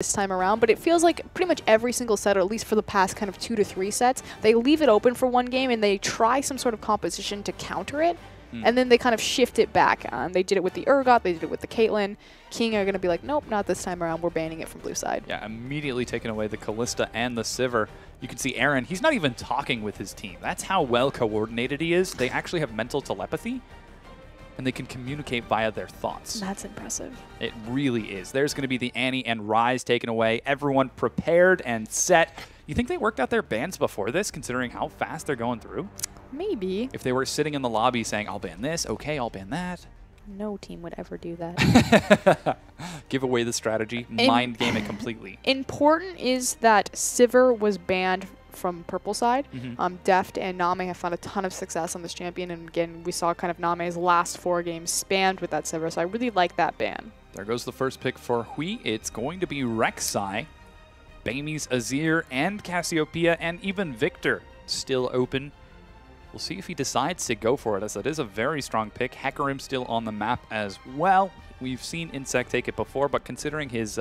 this time around, but it feels like pretty much every single set, or at least for the past kind of 2 to 3 sets, they leave it open for one game and they try some sort of composition to counter it, and then they kind of shift it back. They did it with the Urgot, they did it with the Caitlyn. King are going to be like, nope, not this time around, we're banning it from blue side. Yeah, immediately taking away the Kalista and the Sivir. You can see Aaron, he's not even talking with his team. That's how well coordinated he is. They actually have mental telepathy, and they can communicate via their thoughts. That's impressive. It really is. There's going to be the Annie and Ryze taken away. Everyone prepared and set. You think they worked out their bans before this, considering how fast they're going through? Maybe. If they were sitting in the lobby saying, I'll ban this, okay, I'll ban that. No team would ever do that. Give away the strategy, mind game it completely. Important is that Sivir was banned from purple side. Deft and Name have found a ton of success on this champion, and again, we saw kind of Name's last 4 games spammed with that Sivir, so I really like that ban. There goes the first pick for Hui. It's going to be Rek'Sai, Bamey's Azir, and Cassiopeia, and even Victor still open. We'll see if he decides to go for it, as it is a very strong pick. Hecarim still on the map as well. We've seen Insect take it before, but considering his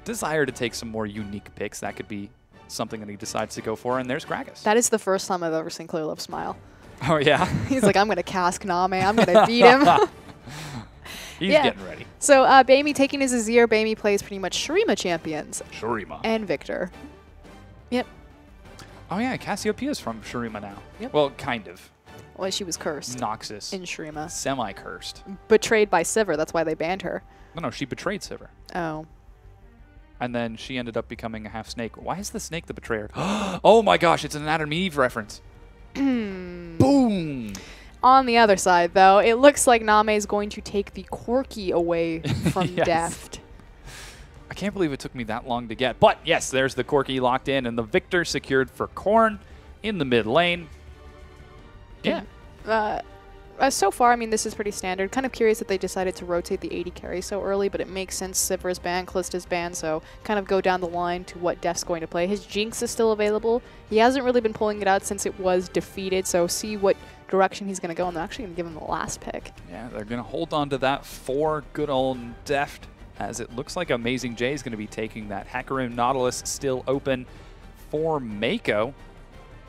desire to take some more unique picks, that could be something that he decides to go for. And there's Gragas. That is the first time I've ever seen Clear Love smile. Oh, yeah? He's like, I'm going to cast Name. I'm going to beat him. He's getting ready. So Bamey taking his Azir. Bamey plays pretty much Shurima champions. Shurima. And Victor. Yep. Oh, yeah, Cassiopeia's from Shurima now. Yep. Well, kind of. Well, she was cursed. Noxus. In Shurima. Semi-cursed. Betrayed by Sivir. That's why they banned her. No, she betrayed Sivir. Oh. And then she ended up becoming a half snake. Why is the snake the betrayer? Oh my gosh, it's an Adam and Eve reference. Boom! On the other side, though, it looks like Name is going to take the Corki away from Deft. I can't believe it took me that long to get. But yes, there's the Corki locked in, and the Victor secured for Korn in the mid lane. Yeah. So far, I mean, this is pretty standard. Kind of curious that they decided to rotate the AD carry so early, but it makes sense. Sivir's banned, Kalista's banned, so kind of go down the line to what Deft's going to play. His Jinx is still available. He hasn't really been pulling it out since it was defeated, so see what direction he's going to go, and they're actually going to give him the last pick. Yeah, they're going to hold on to that for good old Deft, as it looks like Amazing J is going to be taking that. Hecarim Nautilus still open for Mako.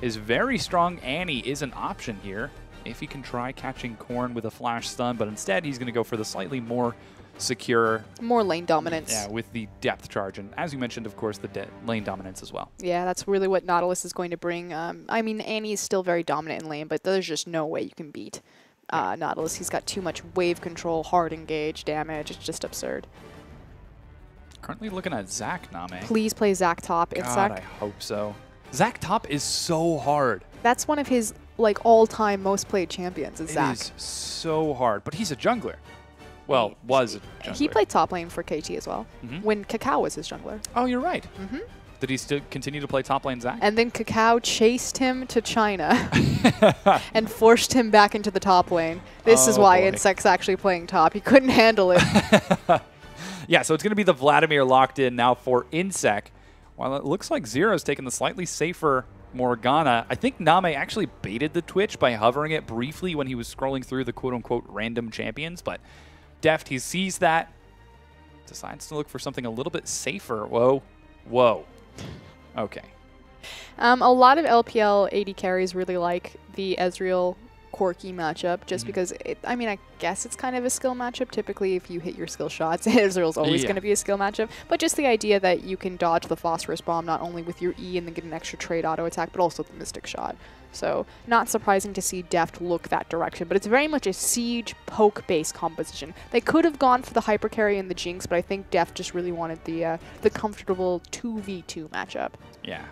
His very strong Annie is an option here if he can try catching Korn with a flash stun, but instead he's going to go for the slightly more secure... More lane dominance. Yeah, with the depth charge, and as you mentioned, of course, the lane dominance as well. Yeah, that's really what Nautilus is going to bring. I mean, Annie is still very dominant in lane, but there's just no way you can beat Nautilus. He's got too much wave control, hard engage, damage. It's just absurd. Currently looking at Zac Name. Please play Zac top. God, I hope so. Zac top is so hard. That's one of his like all-time most played champions is Zac. It is so hard, but he's a jungler. Well, was a jungler. He played top lane for KT as well, when Kakao was his jungler. Oh, you're right. Did he still continue to play top lane Zac? And then Kakao chased him to China and forced him back into the top lane. This is why Insect's actually playing top. He couldn't handle it. Yeah, so it's going to be the Vladimir locked in now for Insect. While it looks like Zero's taking the slightly safer Morgana, I think Name actually baited the Twitch by hovering it briefly when he was scrolling through the quote-unquote random champions, but Deft, he sees that, decides to look for something a little bit safer. Whoa. Whoa. Okay. A lot of LPL AD carries really like the Ezreal Corki matchup just because, I mean, I guess it's kind of a skill matchup. Typically, if you hit your skill shots, Ezreal's always going to be a skill matchup. But just the idea that you can dodge the Phosphorus Bomb not only with your E and then get an extra trade auto attack, but also the Mystic Shot. So not surprising to see Deft look that direction, but it's very much a siege poke-based composition. They could have gone for the Hyper Carry and the Jinx, but I think Deft just really wanted the comfortable 2v2 matchup. Yeah.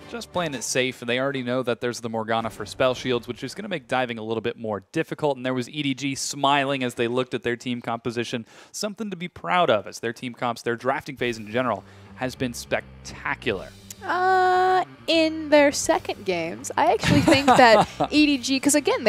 Just playing it safe, and they already know that there's the Morgana for spell shields, which is going to make diving a little bit more difficult. And there was EDG smiling as they looked at their team composition. Something to be proud of, as their team comps, their drafting phase in general, has been spectacular. In their second games, I actually think that EDG, because again,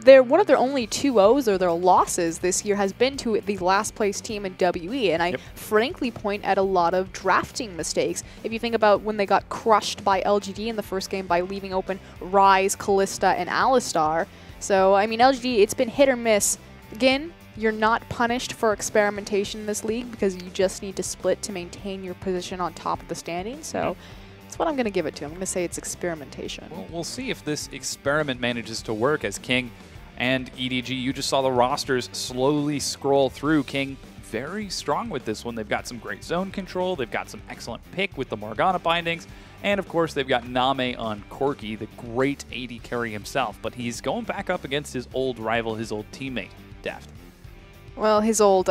they're one of their only 2-0s or their losses this year has been to the last place team in WE, and I frankly point at a lot of drafting mistakes. If you think about when they got crushed by LGD in the first game by leaving open Ryze, Kalista, and Alistar. So, I mean, LGD, it's been hit or miss. Again, you're not punished for experimentation in this league because you just need to split to maintain your position on top of the standing. So that's what I'm going to give it to. I'm going to say it's experimentation. Well, we'll see if this experiment manages to work as King and EDG. You just saw the rosters slowly scroll through. King very strong with this one. They've got some great zone control. They've got some excellent pick with the Morgana bindings. And, of course, they've got Name on Corki, the great AD carry himself. But he's going back up against his old rival, his old teammate, Deft. Well, his old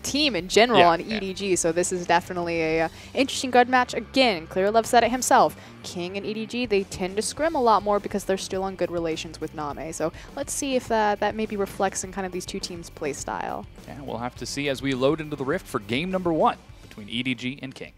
team in general on EDG, so this is definitely a interesting good match. Again, Clearlove said it himself. King and EDG, they tend to scrim a lot more because they're still on good relations with Name. So let's see if that maybe reflects in kind of these two teams' play style. Yeah, we'll have to see as we load into the Rift for game number 1 between EDG and King.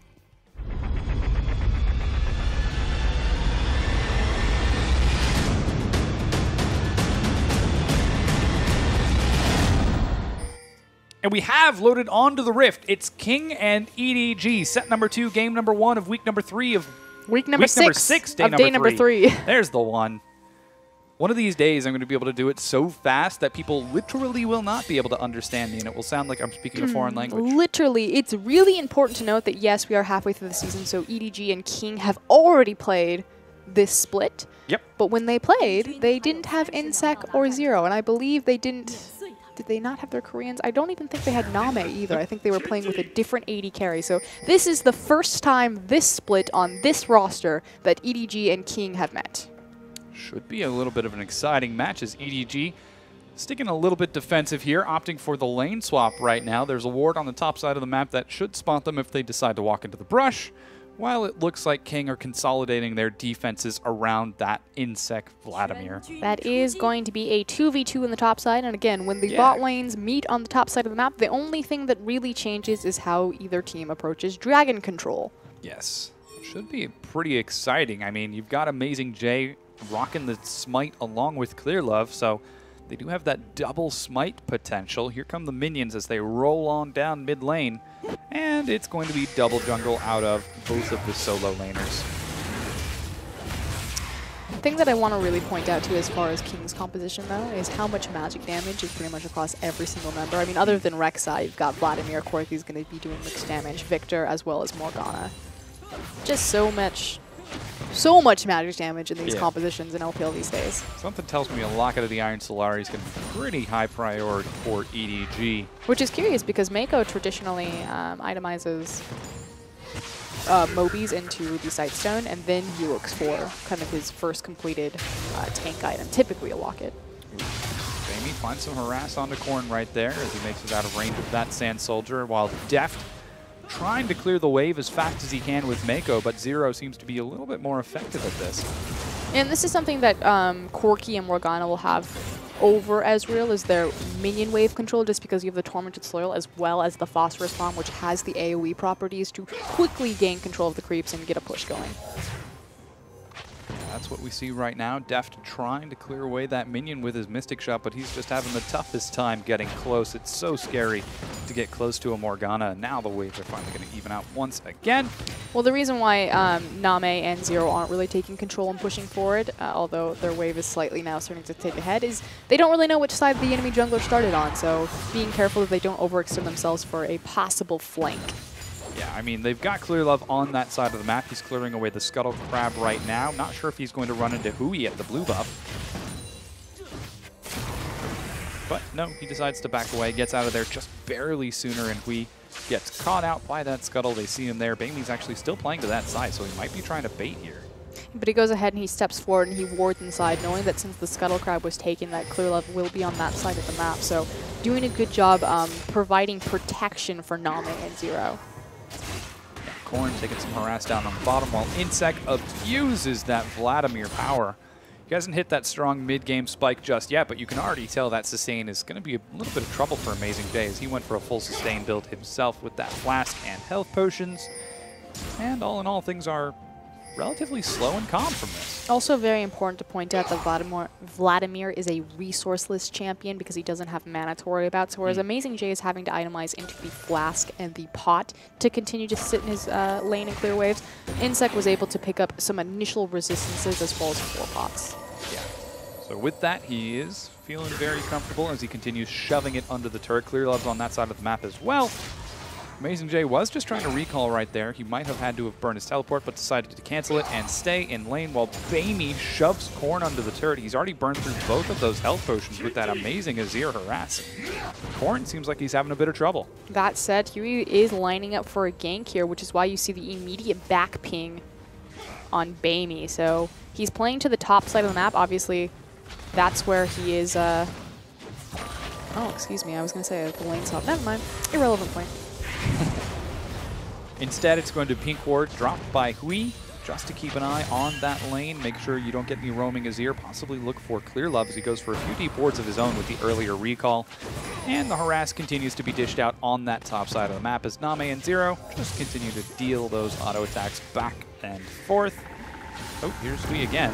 And we have loaded onto the Rift. It's King and EDG. Set number 2, game number 1 of week number 3 of week number 6 of day number 3. There's the one. One of these days, I'm going to be able to do it so fast that people literally will not be able to understand me, and it will sound like I'm speaking a foreign language. Literally. It's really important to note that, yes, we are halfway through the season, so EDG and King have already played this split. Yep. But when they played, they didn't have Insec or Zero, and I believe they didn't... Did they not have their Koreans? I don't even think they had Name either. I think they were playing with a different AD carry. So this is the first time this split on this roster that EDG and King have met. Should be a little bit of an exciting match as EDG sticking a little bit defensive here, opting for the lane swap right now. There's a ward on the top side of the map that should spot them if they decide to walk into the brush, while it looks like King are consolidating their defenses around that Insec Vladimir. That is going to be a 2v2 on the top side, and again, when the bot lanes meet on the top side of the map, the only thing that really changes is how either team approaches dragon control. Yes, should be pretty exciting. I mean, you've got Amazing J rocking the smite along with Clearlove, so they do have that double smite potential. Here come the minions as they roll on down mid lane. And it's going to be double jungle out of both of the solo laners. The thing that I want to really point out too as far as King's composition though is how much magic damage is pretty much across every single member. I mean, other than Rek'Sai, you've got Vladimir, Corki's going to be doing mixed damage, Victor as well as Morgana. Just so much magic damage in these compositions in LPL these days. Something tells me a Locket of the Iron Solari is going to be pretty high priority for EDG. Which is curious because Mako traditionally itemizes Mobies into Ruby Sightstone, and then he looks for kind of his first completed tank item, typically a Locket. Jamie finds some harass onto Korn right there as he makes it out of range of that Sand Soldier, while Deft trying to clear the wave as fast as he can with Mako, but Zero seems to be a little bit more effective at this. And this is something that Corki and Morgana will have over Ezreal is their minion wave control, just because you have the Tormented Soil as well as the Phosphorus Bomb, which has the AoE properties to quickly gain control of the creeps and get a push going. That's what we see right now. Deft trying to clear away that minion with his Mystic Shot, but he's just having the toughest time getting close. It's so scary to get close to a Morgana, and now the waves are finally going to even out once again. Well, the reason why Name and Zero aren't really taking control and pushing forward, although their wave is slightly now starting to take ahead, is they don't really know which side the enemy jungler started on, so being careful that they don't overextend themselves for a possible flank. Yeah, I mean, they've got Clearlove on that side of the map. He's clearing away the Scuttle Crab right now. Not sure if he's going to run into Hui at the blue buff. But no, he decides to back away, gets out of there just barely sooner, and Hui gets caught out by that Scuttle. They see him there. Bailey's actually still playing to that side, so he might be trying to bait here. But he goes ahead and he steps forward and he wards inside, knowing that since the Scuttle Crab was taken, that Clearlove will be on that side of the map. So doing a good job providing protection for Name and Zero. Korn taking some harass down on the bottom while Insec abuses that Vladimir power. He hasn't hit that strong mid-game spike just yet, but you can already tell that sustain is going to be a little bit of trouble for Amazing J as he went for a full sustain build himself with that flask and health potions. And all in all, things are relatively slow and calm from this. Also very important to point out that Vladimir is a resourceless champion because he doesn't have mana to worry about, so whereas Amazing J is having to itemize into the flask and the pot to continue to sit in his lane and clear waves, Insec was able to pick up some initial resistances as well as 4 pots. Yeah. So with that, he is feeling very comfortable as he continues shoving it under the turret. Clear Love's on that side of the map as well. Amazing J was just trying to recall right there. He might have had to have burned his teleport, but decided to cancel it and stay in lane while Bamey shoves Korn under the turret. He's already burned through both of those health potions with that amazing Azir harass. Korn seems like he's having a bit of trouble. That said, Huey is lining up for a gank here, which is why you see the immediate back ping on Bamey. So he's playing to the top side of the map. Obviously, that's where he is. Oh, excuse me. I was going to say the lane swap. Never mind. Irrelevant point. Instead, it's going to pink ward dropped by Hui, just to keep an eye on that lane. Make sure you don't get any roaming Azir. Possibly look for Clear Love as he goes for a few deep wards of his own with the earlier recall. And the harass continues to be dished out on that top side of the map as Name and Zero just continue to deal those auto attacks back and forth. Oh, here's Hui again.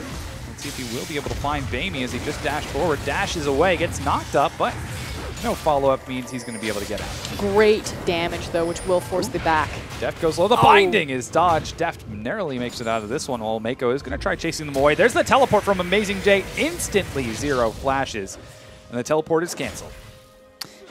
Let's see if he will be able to find Bamey as he just dashed forward, dashes away, gets knocked up, but no follow-up means he's going to be able to get out. Great damage, though, which will force the back. Deft goes low. The binding is dodged. Deft narrowly makes it out of this one, while Mako is going to try chasing them away. There's the teleport from Amazing J. Instantly, Zero flashes, and the teleport is canceled.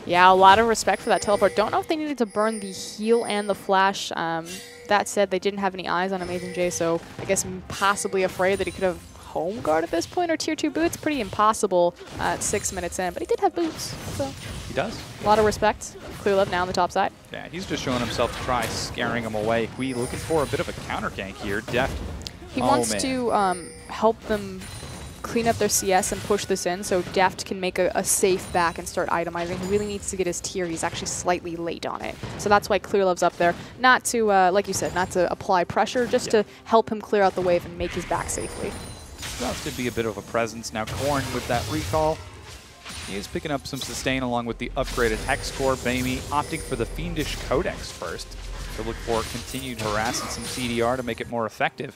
Yeah, a lot of respect for that teleport. Don't know if they needed to burn the heal and the flash. That said, they didn't have any eyes on Amazing J, so I guess possibly afraid that he could have home guard at this point or tier 2 boots. Pretty impossible at 6 minutes in, but he did have boots, so he does. A lot of respect. Clear Love now on the top side. Yeah, he's just showing himself to try scaring him away. Hui looking for a bit of a counter gank here. Deft. He wants to help them clean up their CS and push this in so Deft can make a safe back and start itemizing. He really needs to get his tier. He's actually slightly late on it. So that's why Clear Love's up there. Not to, like you said, not to apply pressure, just to help him clear out the wave and make his back safely. Just to be a bit of a presence. Now Korn with that recall. He is picking up some sustain along with the upgraded Hex core. Bamey opting for the Fiendish Codex first to look for continued harass and some CDR to make it more effective.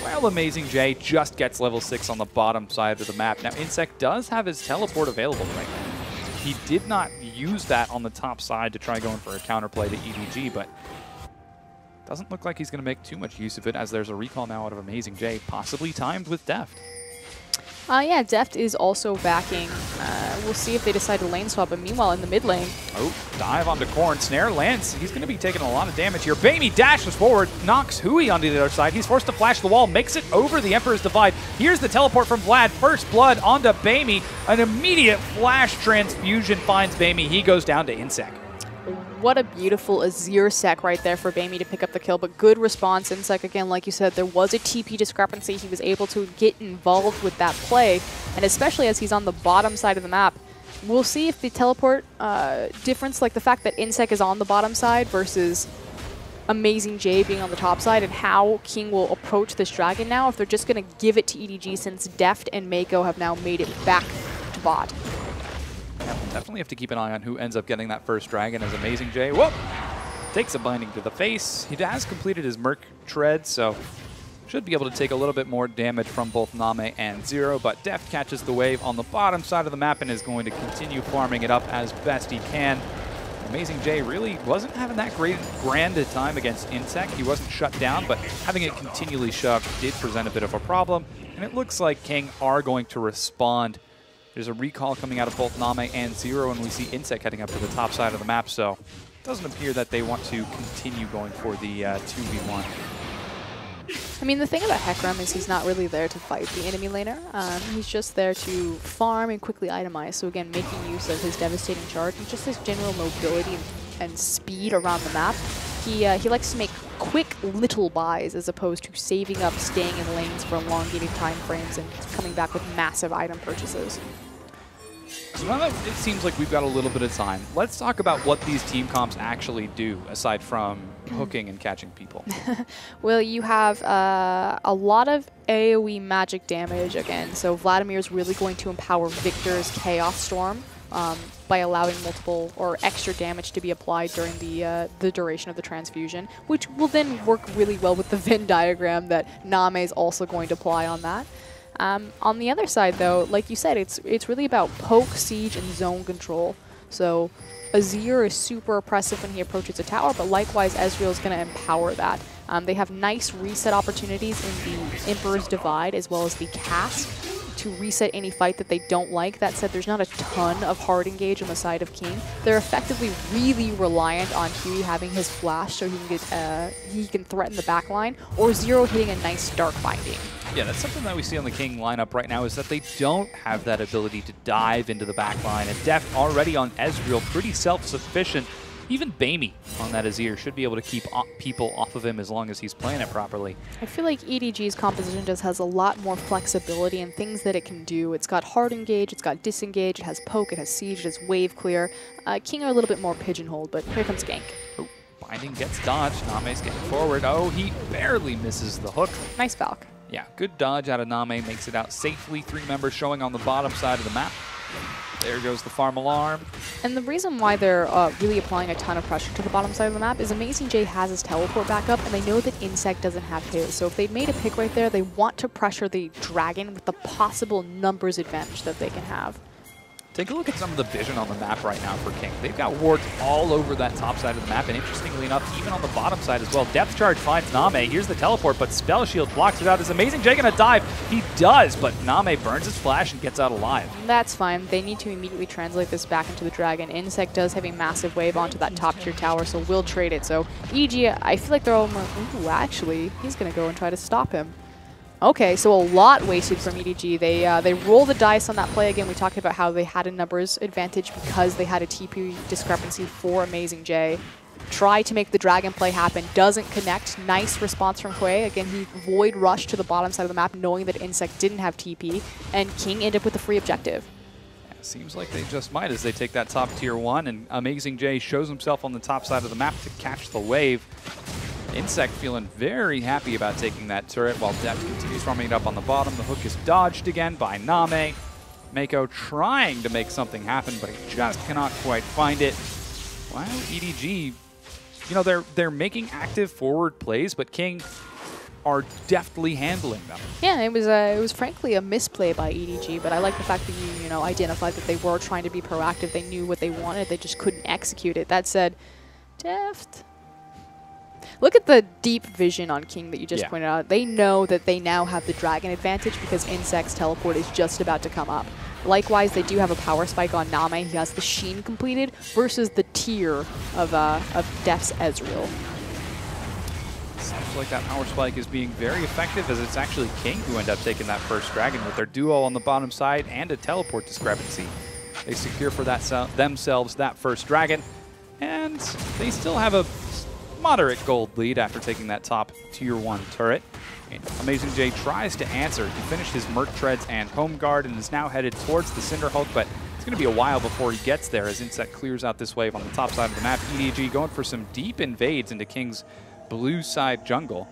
Well, Amazing J just gets level 6 on the bottom side of the map. Now Insect does have his teleport available right now. He did not use that on the top side to try going for a counterplay to EDG, but doesn't look like he's going to make too much use of it as there's a recall now out of Amazing J, possibly timed with Deft. Yeah, Deft is also backing. We'll see if they decide to lane swap, but meanwhile in the mid lane. Oh, dive onto Korn. Snare lands. He's going to be taking a lot of damage here. Bamey dashes forward, knocks Hui onto the other side. He's forced to flash the wall, makes it over the Emperor's Divide. Here's the teleport from Vlad. First blood onto Bamey. An immediate flash transfusion finds Bamey. He goes down to Insect. What a beautiful Azir sec right there for Bamey to pick up the kill, but good response. Insec, again, like you said, there was a TP discrepancy. He was able to get involved with that play, and especially as he's on the bottom side of the map, we'll see if the teleport difference, like the fact that Insec is on the bottom side versus Amazing J being on the top side, and how King will approach this dragon now, if they're just going to give it to EDG since Deft and Mako have now made it back to bot. Definitely have to keep an eye on who ends up getting that first dragon as Amazing J. Whoop! Takes a binding to the face. He has completed his Merc Tread, so should be able to take a little bit more damage from both Name and Zero, but Deft catches the wave on the bottom side of the map and is going to continue farming it up as best he can. Amazing J really wasn't having that grand a time against Insect. He wasn't shut down, but having it continually shoved did present a bit of a problem, and it looks like King are going to respond. There's a recall coming out of both Name and Zero, and we see Insect heading up to the top side of the map, so it doesn't appear that they want to continue going for the 2v1. I mean, the thing about Hecarim is he's not really there to fight the enemy laner. He's just there to farm and quickly itemize. So again, making use of his devastating charge and just his general mobility and speed around the map. He likes to make quick little buys as opposed to saving up, staying in lanes for elongated time frames and coming back with massive item purchases. So now that it seems like we've got a little bit of time, let's talk about what these team comps actually do aside from hooking and catching people. Well, you have a lot of AoE magic damage again. So Vladimir's really going to empower Victor's Chaos Storm by allowing multiple or extra damage to be applied during the duration of the transfusion, which will then work really well with the Venn diagram that Name is also going to apply on that. On the other side, though, like you said, it's really about poke, siege, and zone control. So Azir is super oppressive when he approaches a tower, but likewise, Ezreal is going to empower that. They have nice reset opportunities in the Emperor's Divide as well as the Cask to reset any fight that they don't like. That said, there's not a ton of hard engage on the side of King. They're effectively really reliant on Huey having his flash so he can get he can threaten the back line, or Zero hitting a nice dark binding. Yeah, that's something that we see on the King lineup right now, is that they don't have that ability to dive into the back line. And Deft already on Ezreal, pretty self-sufficient. Even Bamey on that Azir should be able to keep people off of him as long as he's playing it properly. I feel like EDG's composition just has a lot more flexibility and things that it can do. It's got hard engage, it's got disengage, it has poke, it has siege, it has wave clear. King are a little bit more pigeonholed, but here comes gank. Oh, binding gets dodged. Name's getting forward. Oh, he barely misses the hook. Nice Valk. Yeah, good dodge out of Name, makes it out safely. 3 members showing on the bottom side of the map. There goes the farm alarm. And the reason why they're really applying a ton of pressure to the bottom side of the map is AmazingJ has his teleport back up, and they know that Insect doesn't have his. So if they'd made a pick right there, they want to pressure the Dragon with the possible numbers advantage that they can have. Take a look at some of the vision on the map right now for King. They've got wards all over that top side of the map, and interestingly enough, even on the bottom side as well. Depth Charge finds Name. Here's the teleport, but Spell Shield blocks it out. Is AmazingJ gonna dive? He does, but Name burns his flash and gets out alive. That's fine. They need to immediately translate this back into the Dragon. Insect does have a massive wave onto that top tier tower, so we'll trade it. So EDG, I feel like they're all more, ooh, actually, he's gonna go and try to stop him. Okay, so a lot wasted from EDG. They roll the dice on that play again. We talked about how they had a numbers advantage because they had a TP discrepancy for AmazingJ. Try to make the Dragon play happen. Doesn't connect. Nice response from Hui. Again, he void rushed to the bottom side of the map knowing that Insect didn't have TP, and King ended up with a free objective. Yeah, seems like they just might as they take that top tier 1, and AmazingJ shows himself on the top side of the map to catch the wave. Insect feeling very happy about taking that turret while Deft continues farming it up on the bottom. The hook is dodged again by Name. Mako trying to make something happen, but he just cannot quite find it. Wow, EDG, you know, they're making active forward plays, but King are deftly handling them. Yeah, it was frankly a misplay by EDG, but I like the fact that you know, identified that they were trying to be proactive. They knew what they wanted, they just couldn't execute it. That said, Deft. Look at the deep vision on King that you just pointed out. They know that they now have the Dragon advantage because Insect's teleport is just about to come up. Likewise, they do have a power spike on Name. He has the Sheen completed versus the tier of Deft's Ezreal. Sounds like that power spike is being very effective, as it's actually King who end up taking that first Dragon with their duo on the bottom side and a teleport discrepancy. They secure for themselves that first Dragon, and they still have a moderate gold lead after taking that top tier 1 turret. And AmazingJ tries to answer. He finished his Merc Treads and Home Guard and is now headed towards the Cinder Hulk, but it's going to be a while before he gets there as Insect clears out this wave on the top side of the map. EDG going for some deep invades into King's blue side jungle.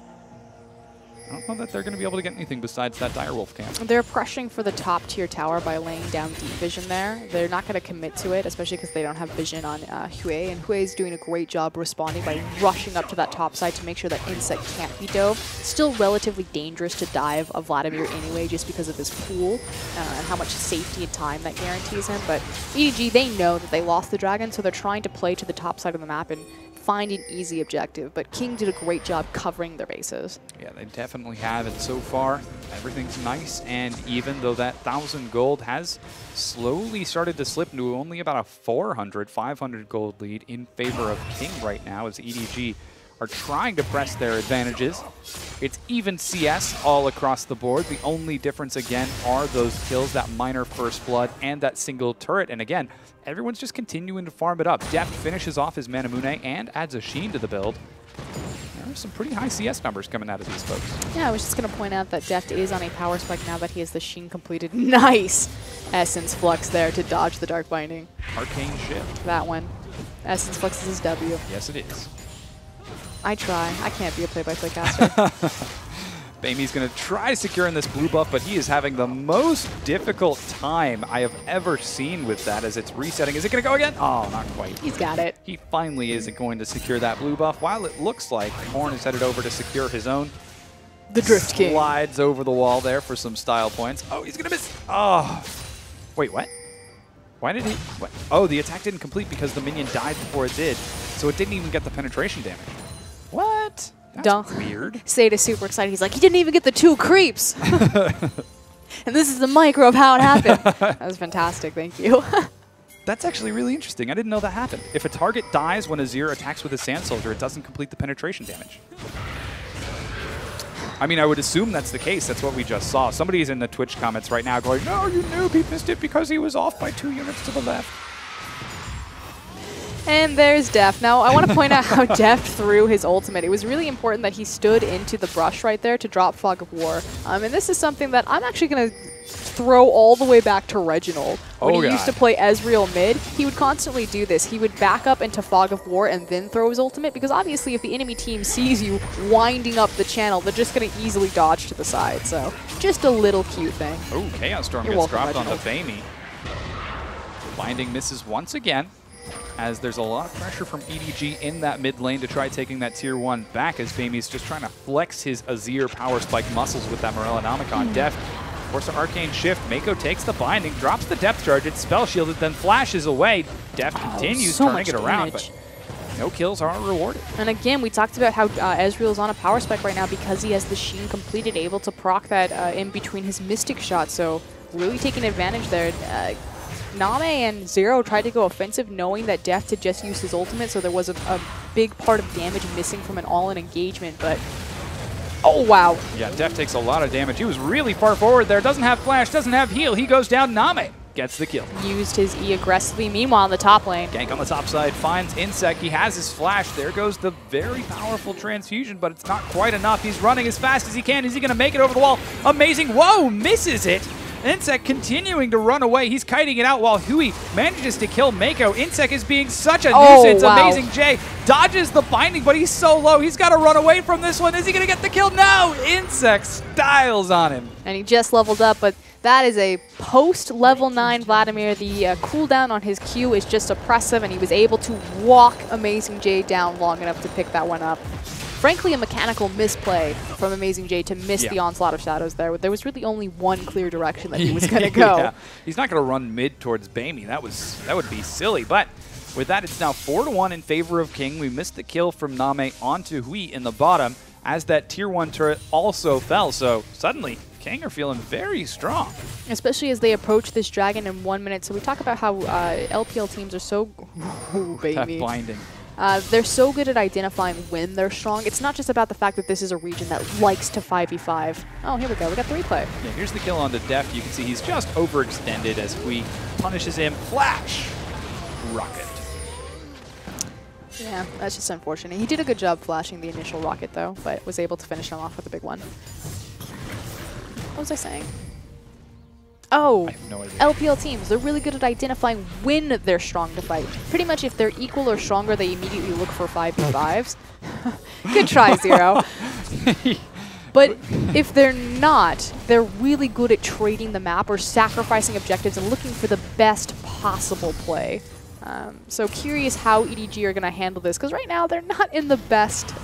I don't know that they're going to be able to get anything besides that Direwolf camp. They're pressuring for the top tier tower by laying down deep vision there. They're not going to commit to it, especially because they don't have vision on Hui, and Hui is doing a great job responding by rushing up to that top side to make sure that Insect can't be dove. Still relatively dangerous to dive a Vladimir anyway, just because of his pool and how much safety and time that guarantees him. But EDG, they know that they lost the Dragon, so they're trying to play to the top side of the map and find an easy objective, but King did a great job covering their bases. Yeah, they definitely have, and so far, everything's nice and even, though that 1,000 gold has slowly started to slip into only about a 400, 500 gold lead in favor of King right now, as EDG are trying to press their advantages. It's even CS all across the board. The only difference, again, are those kills, that minor first blood, and that single turret. And again, everyone's just continuing to farm it up. Deft finishes off his Manamune and adds a Sheen to the build. There are some pretty high CS numbers coming out of these folks. Yeah, I was just going to point out that Deft is on a power spike now that he has the Sheen completed. Nice Essence Flux there to dodge the Dark Binding. Arcane Shift. That one. Essence Flux is his W. Yes, it is. I try. I can't be a play-by-play caster. Bamey's going to try securing this blue buff, but he is having the most difficult time I have ever seen with that as it's resetting. Is it going to go again? Oh, not quite. He's got it. He finally isn't going to secure that blue buff, while it looks like Horn is headed over to secure his own. The Drift King slides over the wall there for some style points. Oh, he's going to miss. Oh. Wait, what? Why did he? What? Oh, the attack didn't complete because the minion died before it did, so it didn't even get the penetration damage. What? That's weird. Sade is super excited. He's like, he didn't even get the 2 creeps. And this is the micro of how it happened. That was fantastic. Thank you. That's actually really interesting. I didn't know that happened. If a target dies when Azir attacks with a Sand Soldier, it doesn't complete the penetration damage. I mean, I would assume that's the case. That's what we just saw. Somebody's in the Twitch comments right now going, no, you noob, he missed it because he was off by 2 units to the left. And there's Deft. Now, I want to point out how Deft threw his ultimate. It was really important that he stood into the brush right there to drop Fog of War. And this is something that I'm actually going to throw all the way back to Reginald. When he used to play Ezreal mid, he would constantly do this. He would back up into Fog of War and then throw his ultimate, because obviously if the enemy team sees you winding up the channel, they're just going to easily dodge to the side. So just a little cute thing. Oh, Chaos Storm gets dropped on the Vaymi. Binding misses once again, as there's a lot of pressure from EDG in that mid lane to try taking that tier 1 back, as Vaymi's just trying to flex his Azir power spike muscles with that Morellonomicon. Deft, of course, an Arcane Shift. Mako takes the binding, drops the depth charge, it's spell shielded, then flashes away. Deft continues turning it around, but no kills are rewarded. And again, we talked about how Ezreal's on a power spike right now because he has the Sheen completed, able to proc that in between his Mystic shot, so really taking advantage there. Name and Zero tried to go offensive, knowing that Deft had just used his ultimate, so there was a big part of damage missing from an all-in engagement, but oh, wow. Yeah, Deft takes a lot of damage. He was really far forward there. Doesn't have flash, doesn't have heal. He goes down. Name gets the kill. Used his E aggressively. Meanwhile, in the top lane. Gank on the top side, finds Insect. He has his flash. There goes the very powerful transfusion, but it's not quite enough. He's running as fast as he can. Is he going to make it over the wall? Amazing. Whoa, misses it. Insect continuing to run away. He's kiting it out while Hui manages to kill Mako. Insect is being such a nuisance. Wow. Amazing J dodges the binding, but he's so low. He's got to run away from this one. Is he going to get the kill? No! Insect styles on him. And he just leveled up, but that is a post-level 9 Vladimir. The cooldown on his Q is just oppressive, and he was able to walk Amazing J down long enough to pick that one up. Frankly, a mechanical misplay from Amazing J to miss the Onslaught of Shadows there. There was really only one clear direction that he was going to go. Yeah. He's not going to run mid towards Vaymi. That would be silly. But with that, it's now 4-1 in favor of King. We missed the kill from Name onto Hui in the bottom, as that tier 1 turret also fell. So suddenly, King are feeling very strong. Especially as they approach this dragon in 1 minute. So we talk about how LPL teams are so... Ooh, baby. That binding. They're so good at identifying when they're strong. It's not just about the fact that this is a region that likes to 5v5. Oh, here we go. We got the replay. Yeah, here's the kill on the Deft. You can see he's just overextended as Hui punishes him. Flash! Rocket. Yeah, that's just unfortunate. He did a good job flashing the initial rocket, though, but was able to finish him off with a big one. What was I saying? Oh, I have no idea. LPL teams, they're really good at identifying when they're strong to fight. Pretty much if they're equal or stronger, they immediately look for 5v5s. Good try, Zero. But if they're not, they're really good at trading the map or sacrificing objectives and looking for the best possible play. So curious how EDG are going to handle this, because right now they're not in the best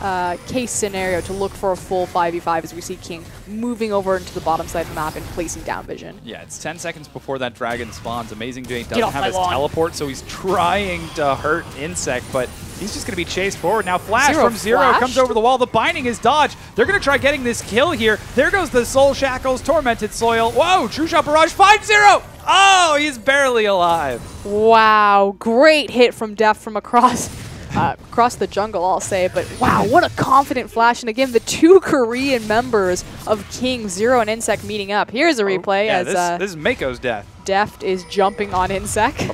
case scenario to look for a full 5v5 as we see King moving over into the bottom side of the map and placing down vision. Yeah, it's 10 seconds before that dragon spawns. Amazing J doesn't have his teleport, so he's trying to hurt Insect, but he's just going to be chased forward. Now Flash from Zero comes over the wall. The binding is dodged. They're going to try getting this kill here. There goes the Soul Shackles, Tormented Soil. Whoa, True Shot Barrage finds Zero! Oh, he's barely alive. Wow, great hit from Deft from across the jungle, I'll say. But wow, what a confident flash. And again, the two Korean members of King, Zero and Insect, meeting up. Here's a replay as this is Mako's death. Deft is jumping on Insect.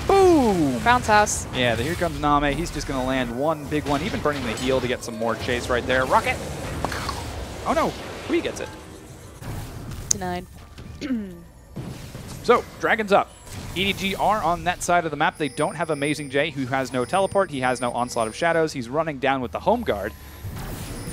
Boom! Bounce house. Yeah, here comes Name. He's just going to land one big one, even burning the heal to get some more chase right there. Rocket! Oh no, Hui gets it. Denied. So, Dragon's up. EDG are on that side of the map. They don't have Amazing J, who has no teleport. He has no Onslaught of Shadows. He's running down with the home guard.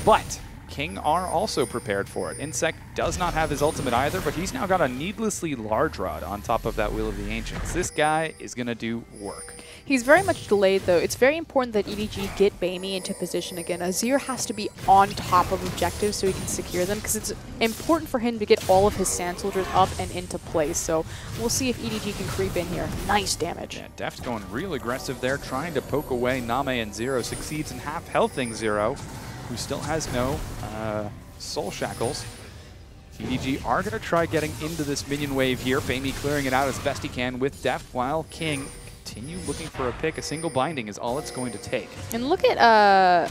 But King are also prepared for it. Insect does not have his ultimate either, but he's now got a needlessly large rod on top of that Will of the Ancients. This guy is going to do work. He's very much delayed, though. It's very important that EDG get Vaymi into position again. Azir has to be on top of objectives so he can secure them, because it's important for him to get all of his Sand Soldiers up and into place. So we'll see if EDG can creep in here. Nice damage. Yeah, Deft's going real aggressive there, trying to poke away Name and Zero. Succeeds in half healthing Zero, who still has no Soul Shackles. EDG are going to try getting into this minion wave here. Bamey clearing it out as best he can with Deft, while King continue looking for a pick. A single binding is all it's going to take. And look at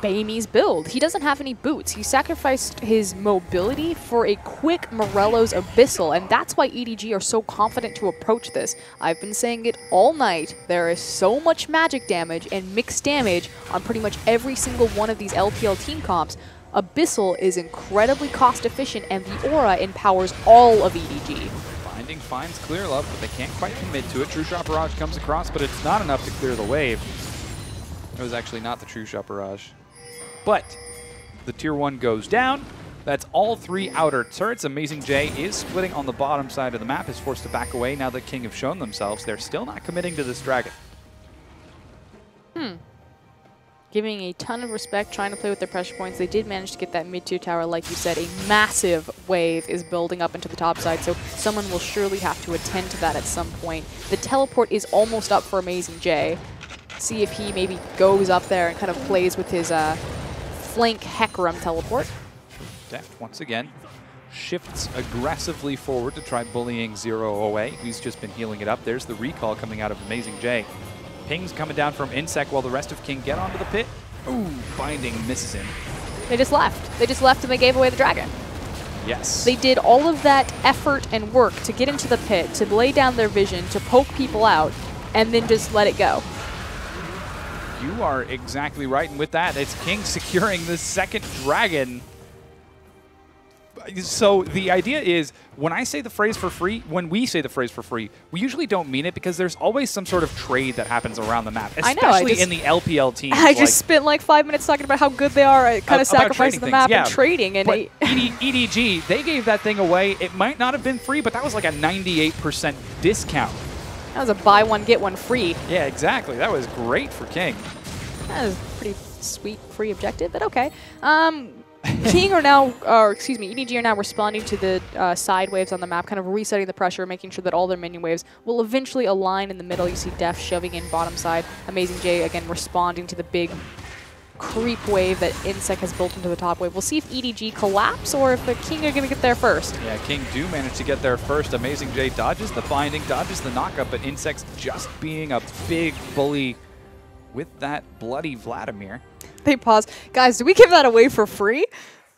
Bamey's build. He doesn't have any boots. He sacrificed his mobility for a quick Morello's Abyssal, and that's why EDG are so confident to approach this. I've been saying it all night. There is so much magic damage and mixed damage on pretty much every single one of these LPL team comps. Abyssal is incredibly cost efficient, and the aura empowers all of EDG. Binding finds Clear Love, but they can't quite commit to it. True Shot Barrage comes across, but it's not enough to clear the wave. It was actually not the True Shot Barrage. But the Tier 1 goes down. That's all 3 outer turrets. Amazing J is splitting on the bottom side of the map, is forced to back away now that King have shown themselves. They're still not committing to this dragon. Giving a ton of respect, trying to play with their pressure points. They did manage to get that mid-tier tower. Like you said, a massive wave is building up into the top side, so someone will surely have to attend to that at some point. The teleport is almost up for Amazing J. See if he maybe goes up there and kind of plays with his flank Hecarim teleport. Deft, once again, shifts aggressively forward to try bullying Zero away. He's just been healing it up. There's the recall coming out of Amazing J. Ping's coming down from Insect while the rest of King get onto the pit. Ooh, binding misses him. They just left. They just left and they gave away the dragon. Yes. They did all of that effort and work to get into the pit, to lay down their vision, to poke people out, and then just let it go. You are exactly right, and with that, it's King securing the second dragon. So the idea is, when I say the phrase for free, when we say the phrase for free, we usually don't mean it because there's always some sort of trade that happens around the map, especially in the LPL teams. I just spent like 5 minutes talking about how good they are at kind of sacrificing the map and trading. And EDG, they gave that thing away. It might not have been free, but that was like a 98% discount. That was a buy one, get one free. Yeah, exactly. That was great for King. That was a pretty sweet free objective, but okay. King are now, or excuse me, EDG are now responding to the side waves on the map, kind of resetting the pressure, making sure that all their minion waves will eventually align in the middle. You see Def shoving in bottom side. Amazing J, again, responding to the big creep wave that Insect has built into the top wave. We'll see if EDG collapse or if the King are going to get there first. Yeah, King do manage to get there first. Amazing J dodges the binding, dodges the knockup, but Insect's just being a big bully with that bloody Vladimir. They pause. Guys, did we give that away for free?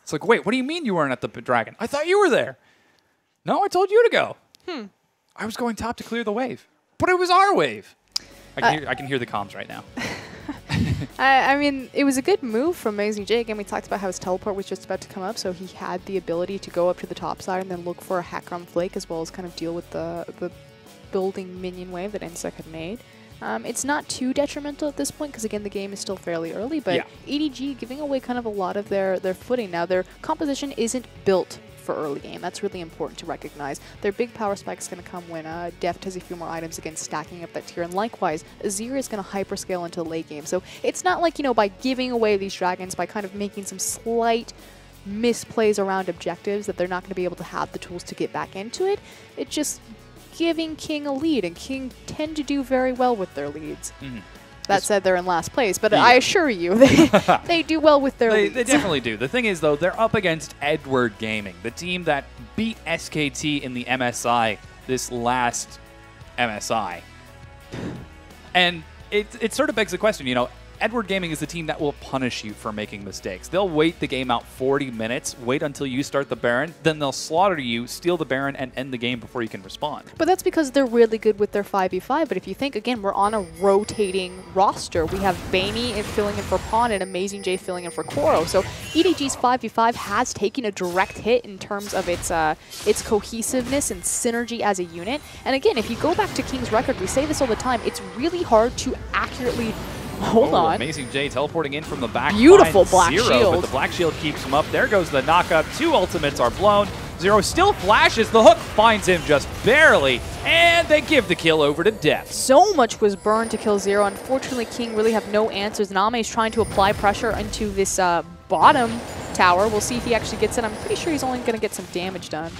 It's like, wait, what do you mean you weren't at the dragon? I thought you were there. No, I told you to go. I was going top to clear the wave. But it was our wave. I can hear the comms right now. I mean, it was a good move from Amazing J. Again, we talked about how his teleport was just about to come up, so he had the ability to go up to the top side and then look for a Hecarim Flake, as well as kind of deal with the building minion wave that Insect had made. It's not too detrimental at this point because, again, the game is still fairly early, but EDG giving away kind of a lot of their footing now. Their composition isn't built for early game. That's really important to recognize. Their big power spike is going to come when Deft has a few more items, again, stacking up that tier. And likewise, Azir is going to hyperscale into the late game. So it's not like, you know, by giving away these dragons, by kind of making some slight misplays around objectives, that they're not going to be able to have the tools to get back into it. It just giving King a lead, and King tend to do very well with their leads. That said, they're in last place, but I assure you, they do well with their leads. They definitely do. The thing is, though, they're up against Edward Gaming, the team that beat SKT in the MSI this last MSI. And it sort of begs the question, you know, Edward Gaming is the team that will punish you for making mistakes. They'll wait the game out 40 minutes, wait until you start the Baron, then they'll slaughter you, steal the Baron, and end the game before you can respond. But that's because they're really good with their 5v5. But if you think, again, we're on a rotating roster. We have Bamey filling in for Pawn and Amazing J filling in for Koro. So EDG's 5v5 has taken a direct hit in terms of its cohesiveness and synergy as a unit. And again, if you go back to King's record, we say this all the time, it's really hard to accurately... Hold on. Amazing J teleporting in from the back. Beautiful black shield. But the black shield keeps him up. There goes the knockup. 2 ultimates are blown. Zero still flashes. The hook finds him just barely. And they give the kill over to Deft. So much was burned to kill Zero. Unfortunately, King really have no answers. Name is trying to apply pressure into this bottom tower. We'll see if he actually gets it. I'm pretty sure he's only going to get some damage done.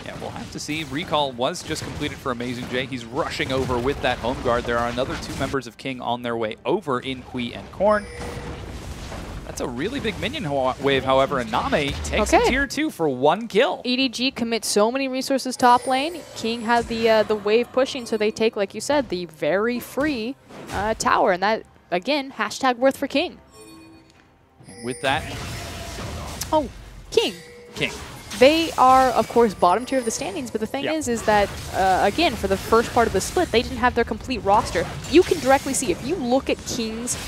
Yeah, we'll have to see. Recall was just completed for Amazing J. He's rushing over with that home guard. There are another 2 members of King on their way over in Hui and Korn. That's a really big minion wave, however, and Name takes a tier 2 for 1 kill. EDG commits so many resources top lane. King had the wave pushing, so they take, like you said, the very free tower. And that, again, hashtag worth for King. And with that... Oh, King. King. They are, of course, bottom tier of the standings, but the thing is that, again, for the first part of the split, they didn't have their complete roster. You can directly see, if you look at King's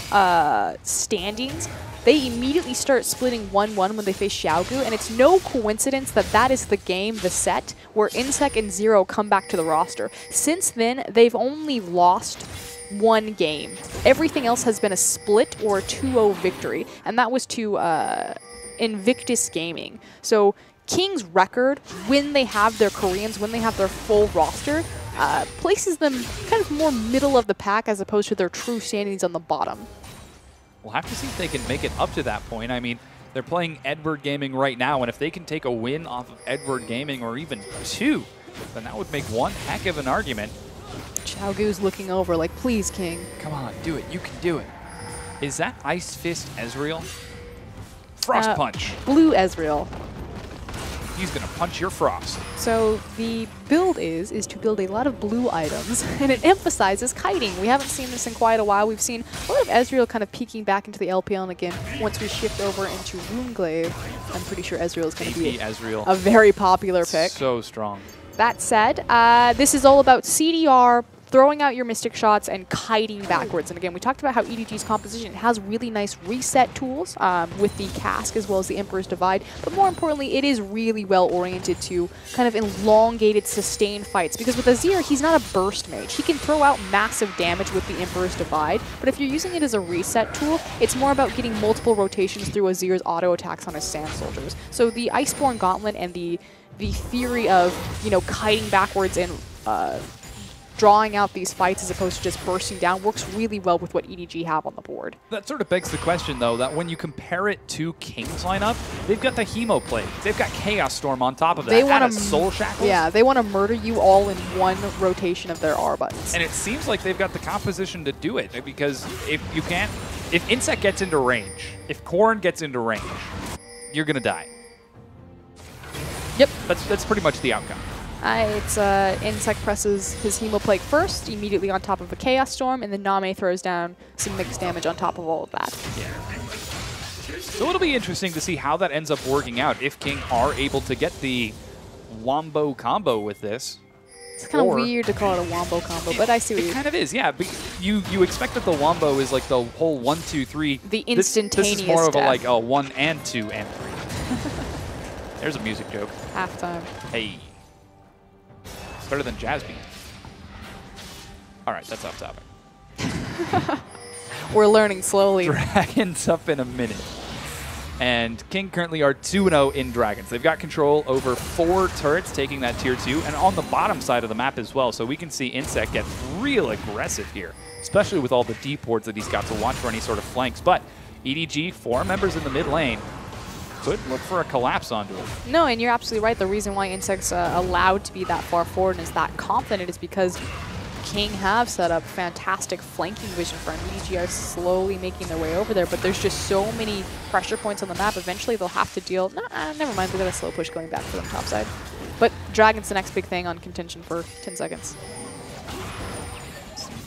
standings, they immediately start splitting 1-1 when they face Xiaogu, and it's no coincidence that that is the game, the set, where Insec and Zero come back to the roster. Since then, they've only lost 1 game. Everything else has been a split or a 2-0 victory, and that was to Invictus Gaming. So King's record, when they have their Koreans, when they have their full roster, places them kind of more middle of the pack as opposed to their true standings on the bottom. We'll have to see if they can make it up to that point. I mean, they're playing Edward Gaming right now, and if they can take a win off of Edward Gaming, or even 2, then that would make one heck of an argument. Xiaogu's looking over like, please, King. Come on, do it. You can do it. Is that Ice Fist Ezreal? Frost Punch. Blue Ezreal. He's going to punch your Frost. So the build is to build a lot of blue items, and it emphasizes kiting. We haven't seen this in quite a while. We've seen a lot of Ezreal kind of peeking back into the LPL, and again, once we shift over into Runeglaive, I'm pretty sure Ezreal is going to be a very popular pick. So strong. That said, this is all about CDR, throwing out your Mystic Shots, and kiting backwards. And again, we talked about how EDG's composition, it has really nice reset tools with the Cask as well as the Emperor's Divide, but more importantly, it is really well oriented to kind of elongated, sustained fights, because with Azir, he's not a burst mage. He can throw out massive damage with the Emperor's Divide, but if you're using it as a reset tool, it's more about getting multiple rotations through Azir's auto attacks on his Sand Soldiers. So the Iceborne Gauntlet and the theory of, you know, kiting backwards and drawing out these fights as opposed to just bursting down works really well with what EDG have on the board. That sort of begs the question, though, that when you compare it to King's lineup, they've got the Hemo Plague, they've got Chaos Storm on top of that, they want Soul Shackles. Yeah, they want to murder you all in one rotation of their R buttons. And it seems like they've got the composition to do it, because if Insect gets into range, if Korn gets into range, you're going to die. Yep. That's pretty much the outcome. It's Insect presses his Hemo Plague first, immediately on top of a Chaos Storm, and then Name throws down some mixed damage on top of all of that. Yeah. So it'll be interesting to see how that ends up working out if King are able to get the Wombo combo with this. It's kind of weird to call it a Wombo combo, but I see what you... It kind of is, yeah. But you expect that the Wombo is like the whole 1, 2, 3. The instantaneous This is more of death. like a 1 and 2 and 3. There's a music joke. Halftime. Hey. It's better than Jazz Beat. All right, that's off topic. We're learning slowly. Dragons up in a minute. And King currently are 2-0 in Dragons. They've got control over 4 turrets, taking that tier 2, and on the bottom side of the map as well. So we can see Insect get real aggressive here, especially with all the deep wards that he's got to watch for any sort of flanks. But EDG, 4 members in the mid lane, could look for a collapse onto him. No, and you're absolutely right. The reason why Insect's allowed to be that far forward and is that confident is because King have set up fantastic flanking vision for him. EDG are slowly making their way over there, but there's just so many pressure points on the map. Eventually, they'll have to deal... never mind. They got a slow push going back for them topside. But Dragon's the next big thing on contention for 10 seconds.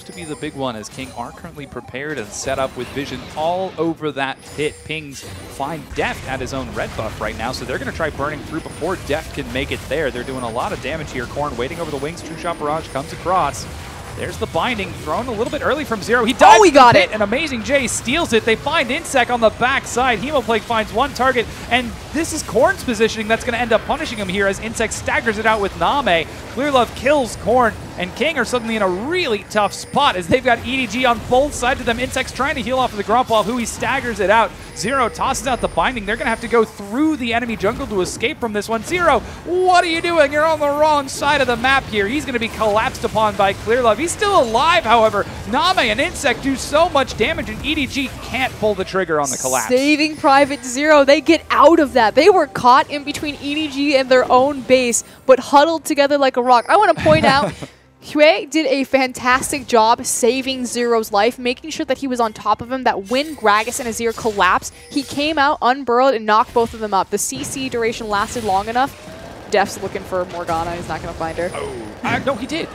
To be the big one, as King are currently prepared and set up with vision all over that pit. Pings find Deft at his own red buff right now, so they're going to try burning through before Deft can make it there. They're doing a lot of damage here. Korn waiting over the wings. True Shot Barrage comes across. There's the binding, thrown a little bit early from Zero. He dives he got it! And Amazing J steals it. They find Insect on the backside. Hemoplague finds one target, and this is Korn's positioning that's going to end up punishing him here as Insect staggers it out with Name. Clear Love kills Korn, and King are suddenly in a really tough spot as they've got EDG on both sides of them. Insect's trying to heal off of the Gromp while Hui staggers it out. Zero tosses out the binding. They're going to have to go through the enemy jungle to escape from this one. Zero, what are you doing? You're on the wrong side of the map here. He's going to be collapsed upon by Clear Love. He's still alive, however. Name and Insect do so much damage, and EDG can't pull the trigger on the collapse. Saving Private Zero. They get out of that. They were caught in between EDG and their own base, but huddled together like a rock. I want to point out, Hue did a fantastic job saving Zero's life, making sure that he was on top of him, that when Gragas and Azir collapsed, he came out, unburrowed, and knocked both of them up. The CC duration lasted long enough. Def's looking for Morgana. He's not going to find her. Oh, no, he did.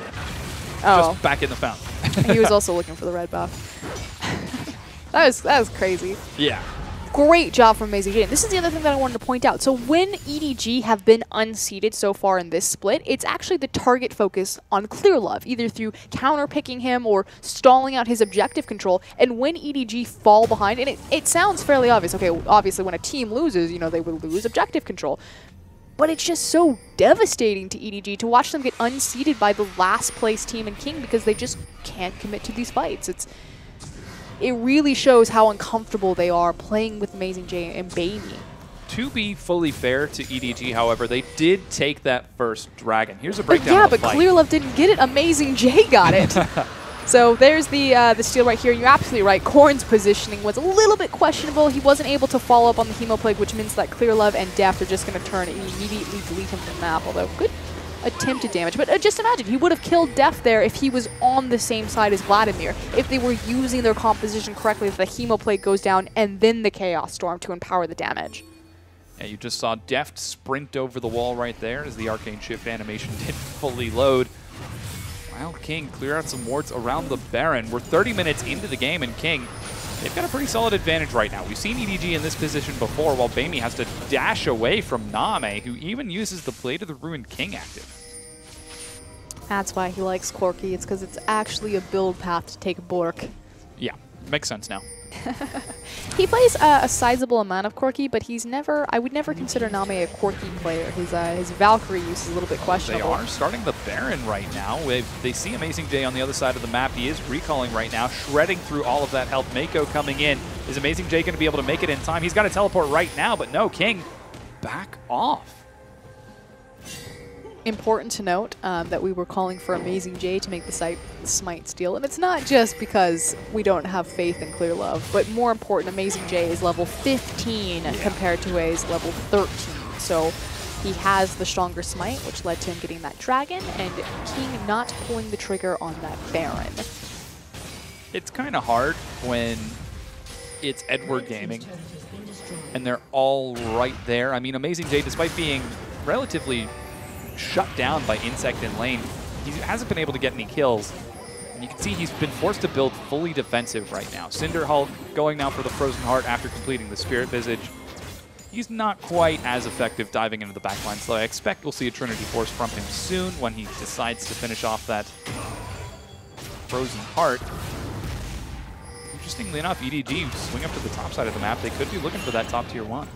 Oh. Just back in the fountain. He was also looking for the red buff. That was crazy. Yeah. Great job from Amazing J. And this is the other thing that I wanted to point out. So when EDG have been unseated so far in this split, it's actually the target focus on Clearlove, either through counter-picking him or stalling out his objective control. And when EDG fall behind, and it sounds fairly obvious. Okay, obviously when a team loses, you know, they would lose objective control. But it's just so devastating to EDG to watch them get unseated by the last place team in King because they just can't commit to these fights. It really shows how uncomfortable they are playing with Amazing J and Baby. To be fully fair to EDG, however, they did take that first dragon. Here's a breakdown Yeah, of the but fight. Clearlove didn't get it. Amazing J got it. So there's the steal right here. You're absolutely right. Korn's positioning was a little bit questionable. He wasn't able to follow up on the Hemoplague, which means that Clearlove and Deft are just going to turn and immediately delete him from the map, although good attempted damage. But just imagine, he would have killed Deft there if he was on the same side as Vladimir, if they were using their composition correctly, if the Hemoplague goes down and then the Chaos Storm to empower the damage. Yeah, you just saw Deft sprint over the wall right there as the Arcane Shift animation didn't fully load. Wild King clear out some wards around the Baron. We're 30 minutes into the game, and King, they've got a pretty solid advantage right now. We've seen EDG in this position before, while Bamey has to dash away from Name, who even uses the Blade of the Ruined King active. That's why he likes Corki. It's because it's actually a build path to take Bork. Yeah, makes sense now. He plays a sizable amount of Corki, but he's never. I would never consider Name a Corki player. His Valkyrie use is a little bit questionable. They are starting the Baron right now. They see Amazing J on the other side of the map. He is recalling right now, shredding through all of that health. Mako coming in. Is Amazing J going to be able to make it in time? He's got to teleport right now, but no, King, back off. Important to note that we were calling for Amazing J to make the Smite steal, and it's not just because we don't have faith in Clearlove, but more important, Amazing J is level 15 compared to A's level 13. So he has the stronger Smite, which led to him getting that Dragon, and King not pulling the trigger on that Baron. It's kind of hard when it's Edward Gaming, and they're all right there. I mean, Amazing J, despite being relatively shut down by Insect in lane, he hasn't been able to get any kills. And you can see he's been forced to build fully defensive right now. Cinder Hulk going now for the Frozen Heart after completing the Spirit Visage. He's not quite as effective diving into the backline, so I expect we'll see a Trinity Force from him soon when he decides to finish off that Frozen Heart. Interestingly enough, EDG swing up to the top side of the map. They could be looking for that top tier 1.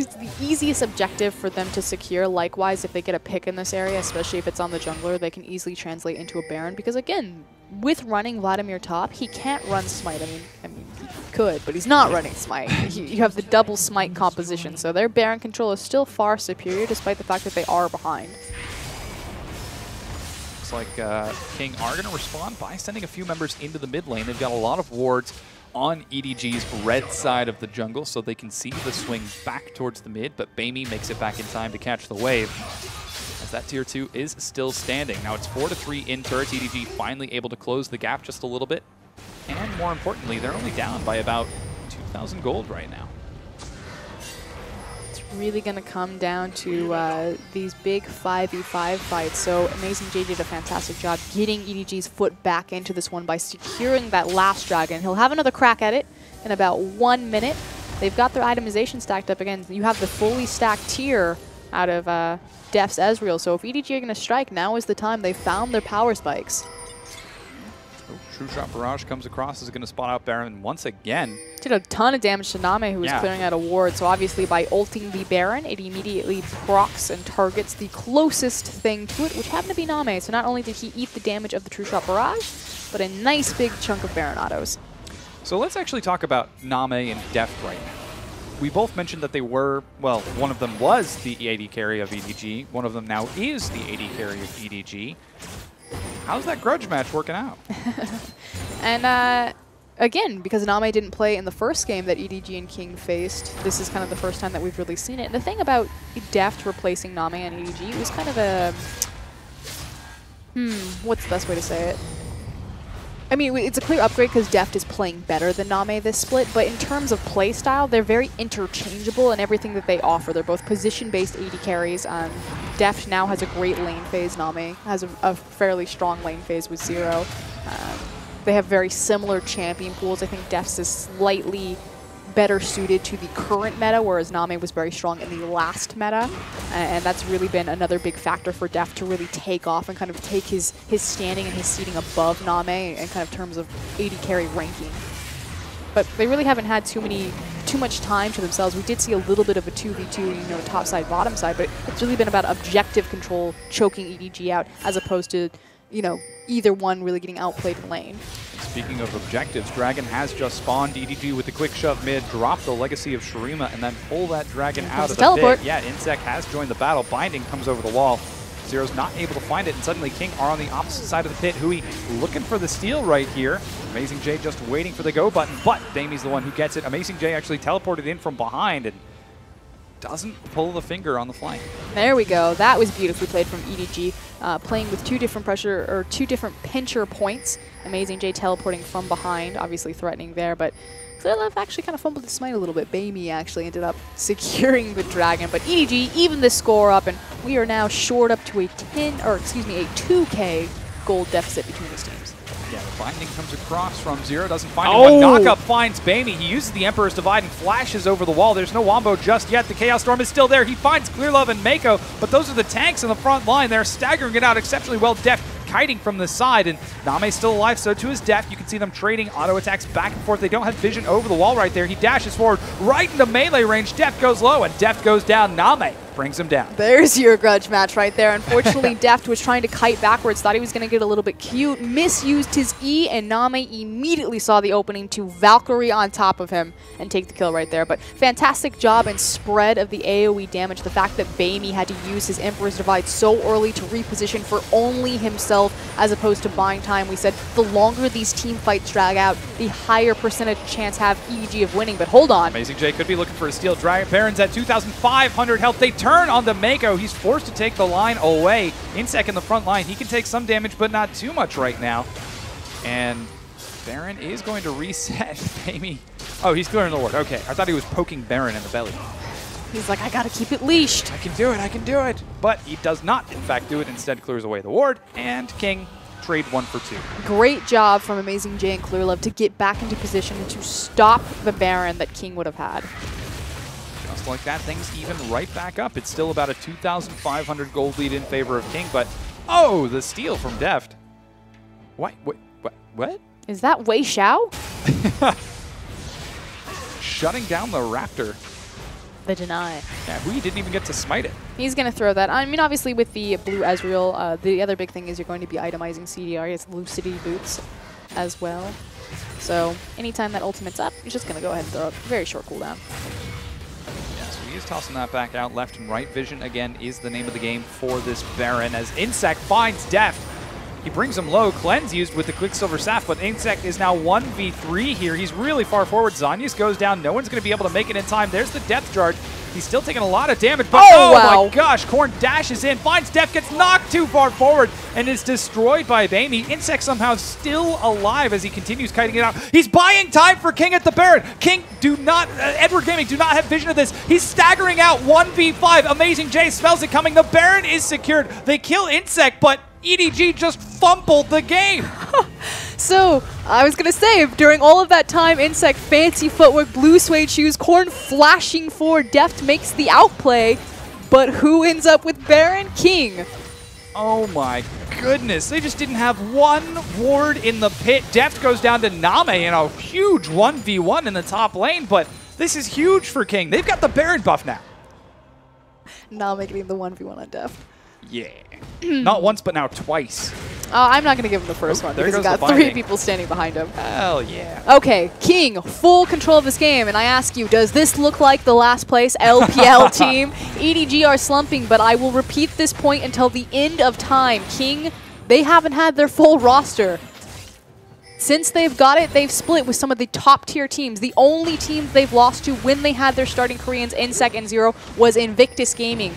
It's the easiest objective for them to secure. Likewise, if they get a pick in this area, especially if it's on the jungler, they can easily translate into a Baron. Because again, with running Vladimir top, he can't run Smite. I mean, he could, but he's not running Smite. You have the double Smite composition, so their Baron control is still far superior, despite the fact that they are behind. Looks like King are going to respond by sending a few members into the mid lane. They've got a lot of wards on EDG's red side of the jungle, so they can see the swing back towards the mid, but Bamey makes it back in time to catch the wave, as that tier 2 is still standing. Now it's 4-3 in turrets. EDG finally able to close the gap just a little bit, and more importantly, they're only down by about 2,000 gold right now. It's really going to come down to these big 5v5 fights. So Amazing J did a fantastic job getting EDG's foot back into this one by securing that last dragon. He'll have another crack at it in about 1 minute. They've got their itemization stacked up again. You have the fully stacked tier out of Deft's Ezreal. So if EDG are going to strike, now is the time. They found their power spikes. True Shot Barrage comes across, is going to spot out Baron once again. Did a ton of damage to Name, who was clearing out a ward. So obviously by ulting the Baron, it immediately procs and targets the closest thing to it, which happened to be Name. So not only did he eat the damage of the True Shot Barrage, but a nice big chunk of Baron autos. So let's actually talk about Name and Deft right now. We both mentioned that they were, well, one of them was the AD carry of EDG. One of them now is the AD carry of EDG. How's that grudge match working out? And again, because Name didn't play in the first game that EDG and King faced, this is kind of the first time that we've really seen it. And the thing about Deft replacing Name and EDG was kind of a What's the best way to say it? I mean, it's a clear upgrade because Deft is playing better than Name this split, but in terms of play style, they're very interchangeable in everything that they offer. They're both position-based AD carries. Deft now has a great lane phase. Name has a fairly strong lane phase with Zero. They have very similar champion pools. I think Deft's is slightly better suited to the current meta, whereas Name was very strong in the last meta. And that's really been another big factor for Deft to really take off and kind of take his standing and his seating above Name in kind of terms of AD carry ranking. But they really haven't had too much time to themselves. We did see a little bit of a 2v2, top side, bottom side, but it's really been about objective control choking EDG out as opposed to, either one really getting outplayed in lane. Speaking of objectives, Dragon has just spawned. EDG with the quick shove mid, drop the Legacy of Shurima, and then pull that Dragon out of the pit. Yeah, Insect has joined the battle. Binding comes over the wall. Zero's not able to find it, and suddenly King are on the opposite side of the pit. Hui looking for the steal right here. Amazing J just waiting for the go button, but Damie's the one who gets it. Amazing J actually teleported in from behind and doesn't pull the finger on the flank. There we go. That was beautifully played from EDG, playing with two different pincher points. Amazing J teleporting from behind, obviously threatening there, but Clearlove actually kind of fumbled the smite a little bit. Bamey actually ended up securing the Dragon, but EDG even the score up, and we are now shored up to a 2K gold deficit between these teams. Yeah, the binding comes across from Zero, doesn't find it. One knockup finds Bamey. He uses the Emperor's Divide and flashes over the wall. There's no Wombo just yet. The Chaos Storm is still there. He finds Clearlove and Mako, but those are the tanks in the front line. They're staggering it out exceptionally well. Deft kiting from the side, and Name's still alive, so too is Deft. You can see them trading auto attacks back and forth. They don't have vision over the wall right there. He dashes forward right into melee range. Deft goes low, and Deft goes down. Name brings him down. There's your grudge match right there. Unfortunately, Deft was trying to kite backwards, thought he was going to get a little bit cute, misused his E, and Name immediately saw the opening to Valkyrie on top of him and take the kill right there. But fantastic job and spread of the AoE damage. The fact that Bamey had to use his Emperor's Divide so early to reposition for only himself as opposed to buying time. We said the longer these team fights drag out, the higher percentage chance have EDG of winning. But hold on. Amazing J could be looking for a steal. Dragon Baron's at 2,500 health. They turn on the Mako. He's forced to take the line away. Insect in the front line. He can take some damage, but not too much right now. And Baron is going to reset. Bamey. Oh, he's clearing the ward. Okay, I thought he was poking Baron in the belly. He's like, I gotta keep it leashed. I can do it, I can do it. But he does not, in fact, do it. Instead, clears away the ward, and King trade 1 for 2. Great job from Amazing J and Clearlove to get back into position and to stop the Baron that King would have had. Just like that, things even right back up. It's still about a 2,500 gold lead in favor of King, but oh, the steal from Deft. What? Is that Wei Xiao? Shutting down the Raptor. The deny. Yeah, Hui didn't even get to smite it. He's going to throw that. I mean, obviously with the blue Ezreal, the other big thing is you're going to be itemizing CDR. It's Lucidity boots as well. So anytime that ultimate's up, he's just going to go ahead and throw it. Very short cooldown. Yeah, so he is tossing that back out. Left and right vision, again, is the name of the game for this Baron as Insect finds Deft. He brings him low. Cleanse used with the Quicksilver Staff, but Insect is now 1v3 here. He's really far forward. Zanyas goes down. No one's going to be able to make it in time. There's the Depth Charge. He's still taking a lot of damage, but wow. My gosh, Korn dashes in, finds Deft, gets knocked too far forward, and is destroyed by Bamey. Insect somehow still alive as he continues kiting it out. He's buying time for King at the Baron. King Edward Gaming do not have vision of this. He's staggering out 1v5. Amazing J smells it coming. The Baron is secured. They kill Insect, but EDG just fumbled the game. So, I was going to say, during all of that time, Insect, fancy footwork, blue suede shoes, Korn flashing forward, Deft makes the outplay, but who ends up with Baron? King. Oh my goodness, they just didn't have one ward in the pit. Deft goes down to Name in a huge 1v1 in the top lane, but this is huge for King. They've got the Baron buff now. Name getting the 1v1 on Deft. Yeah. Not once, but now twice. I'm not going to give him the first one because he's got 3 people standing behind him. Hell yeah. Okay, King, full control of this game. And I ask you, does this look like the last place LPL team? EDG are slumping, but I will repeat this point until the end of time. King, they haven't had their full roster. Since they've got it, they've split with some of the top-tier teams. The only teams they've lost to when they had their starting Koreans, Insect and Zero, was Invictus Gaming.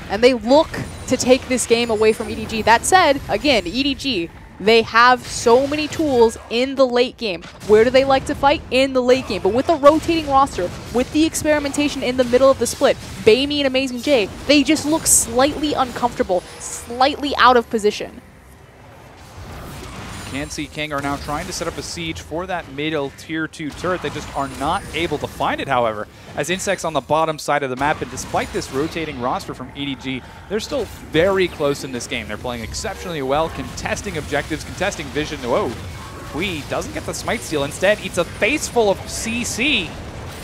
and they look to take this game away from EDG. That said, again, EDG, they have so many tools in the late game. Where do they like to fight? In the late game. But with a rotating roster, with the experimentation in the middle of the split, Bamey and Amazing J, they just look slightly uncomfortable, slightly out of position. Can see King are now trying to set up a siege for that middle tier 2 turret. They just are not able to find it, however, as Insect's on the bottom side of the map, and despite this rotating roster from EDG, they're still very close in this game. They're playing exceptionally well, contesting objectives, contesting vision. Whoa, Hui doesn't get the smite steal, instead eats a face full of CC.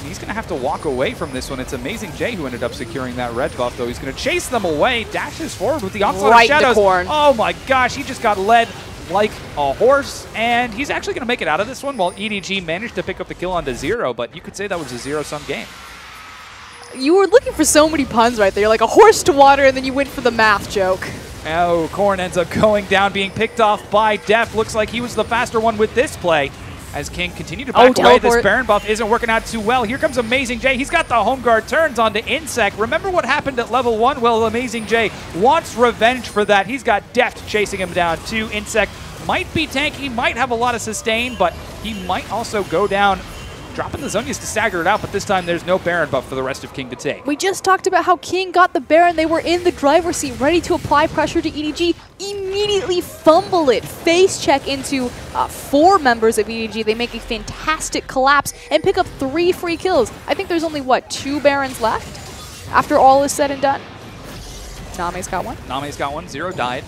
He's going to have to walk away from this one. It's Amazing J who ended up securing that red buff, though. He's going to chase them away, dashes forward with the onslaught of shadows. Corn. Oh my gosh, he just got led like a horse, and he's actually going to make it out of this one while EDG managed to pick up the kill onto Zero, but you could say that was a zero-sum game. You were looking for so many puns right there. You're like a horse to water, and then you went for the math joke. Oh, Korn ends up going down, being picked off by Def. Looks like he was the faster one with this play, as King continued to back away. This Baron buff isn't working out too well. Here comes Amazing J. He's got the home guard, turns onto Insect. Remember what happened at level 1? Well, Amazing J wants revenge for that. He's got Deft chasing him down too. Insect might be tanky, might have a lot of sustain, but he might also go down, dropping the Zonias to stagger it out, but this time there's no Baron buff for the rest of King to take. We just talked about how King got the Baron. They were in the driver's seat, ready to apply pressure to EDG, immediately fumble it, face check into 4 members of EDG. They make a fantastic collapse and pick up 3 free kills. I think there's only, what, 2 Barons left after all is said and done? Name's got one. Name's got one. Zero died.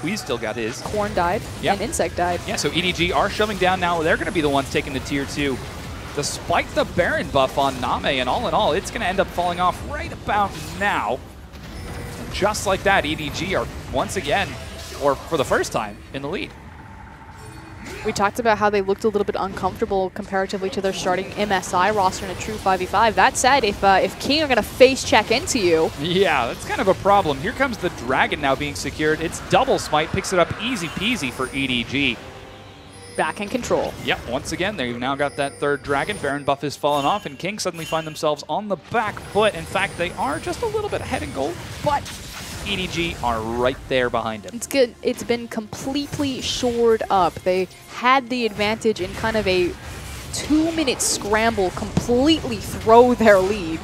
We still got his. Corn died, and Insect died. Yeah, so EDG are shoving down now. They're going to be the ones taking the tier 2. Despite the Baron buff on Name, and all in all, it's going to end up falling off right about now. And just like that, EDG are once again, or for the first time, in the lead. We talked about how they looked a little bit uncomfortable comparatively to their starting MSI roster in a true 5v5. That said, if King are going to face check into you... Yeah, that's kind of a problem. Here comes the Dragon now being secured. It's double smite, picks it up easy peasy for EDG. Back in control. Yep, once again, they've now got that third Dragon. Baron buff has fallen off, and King suddenly find themselves on the back foot. In fact, they are just a little bit ahead in gold, but EDG are right there behind him. It's good. It's been completely shored up. They had the advantage in kind of a 2-minute scramble, completely throw their lead.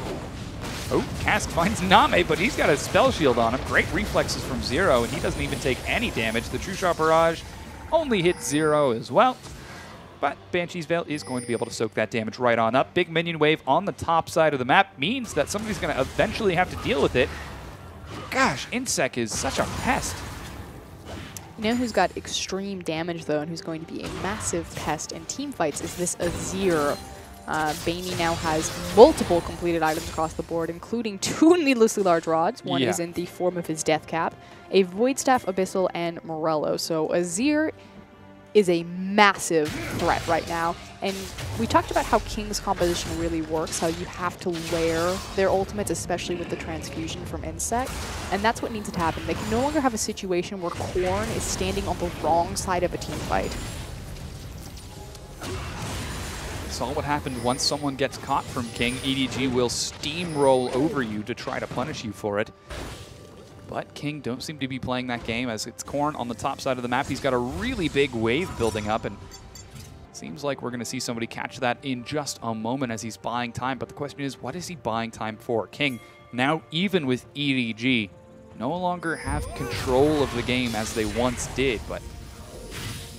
Oh, Cask finds Name, but he's got a spell shield on him. Great reflexes from Zero, and he doesn't even take any damage. The True Shot Barrage only hits Zero as well. But Banshee's Veil is going to be able to soak that damage right on up. Big minion wave on the top side of the map means that somebody's going to eventually have to deal with it. Gosh, Insect is such a pest. You know who's got extreme damage, though, and who's going to be a massive pest in team fights is this Azir. Bamey now has multiple completed items across the board, including 2 needlessly large rods. One is in the form of his Death Cap, a Void Staff, Abyssal, and Morello. So Azir is a massive threat right now. And we talked about how King's composition really works, how you have to layer their ultimates, especially with the transfusion from Insect. And that's what needs to happen. They can no longer have a situation where Korn is standing on the wrong side of a team fight. Saw what happened once someone gets caught from King. EDG will steamroll over you to try to punish you for it. But King don't seem to be playing that game, as it's Korn on the top side of the map. He's got a really big wave building up, and seems like we're going to see somebody catch that in just a moment as he's buying time. But the question is, what is he buying time for? King, now even with EDG, no longer have control of the game as they once did, but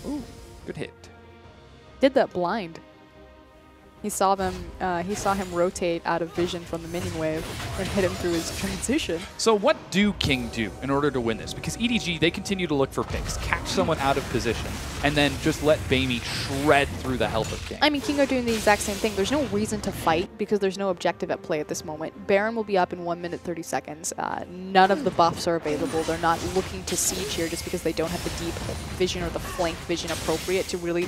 ooh, good hit. Did that blind. He saw them. He saw him rotate out of vision from the minion wave and hit him through his transition. So what do King do in order to win this? Because EDG, they continue to look for picks, catch someone out of position, and then just let Bamey shred through the health of King. I mean, King are doing the exact same thing. There's no reason to fight because there's no objective at play at this moment. Baron will be up in 1 minute 30 seconds. None of the buffs are available. They're not looking to siege here just because they don't have the deep vision or the flank vision appropriate to really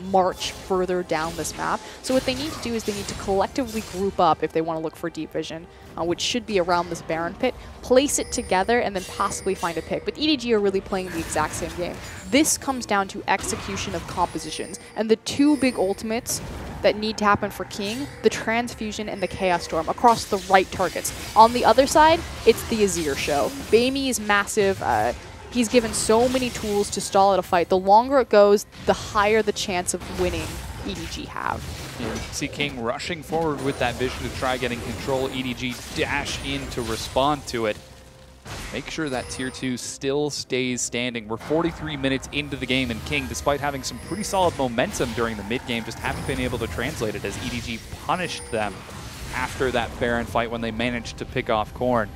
march further down this map. So what they need to do is they need to collectively group up if they want to look for deep vision, which should be around this Baron pit, place it together, and then possibly find a pick. But EDG are really playing the exact same game. This comes down to execution of compositions, and the 2 big ultimates that need to happen for King, the Transfusion and the Chaos Storm across the right targets. On the other side, it's the Azir show. Baimi is massive. He's given so many tools to stall out a fight. The longer it goes, the higher the chance of winning EDG have. Yeah, see King rushing forward with that vision to try getting control. EDG dash in to respond to it. Make sure that Tier 2 still stays standing. We're 43 minutes into the game, and King, despite having some pretty solid momentum during the mid-game, just haven't been able to translate it as EDG punished them after that Baron fight when they managed to pick off Korn.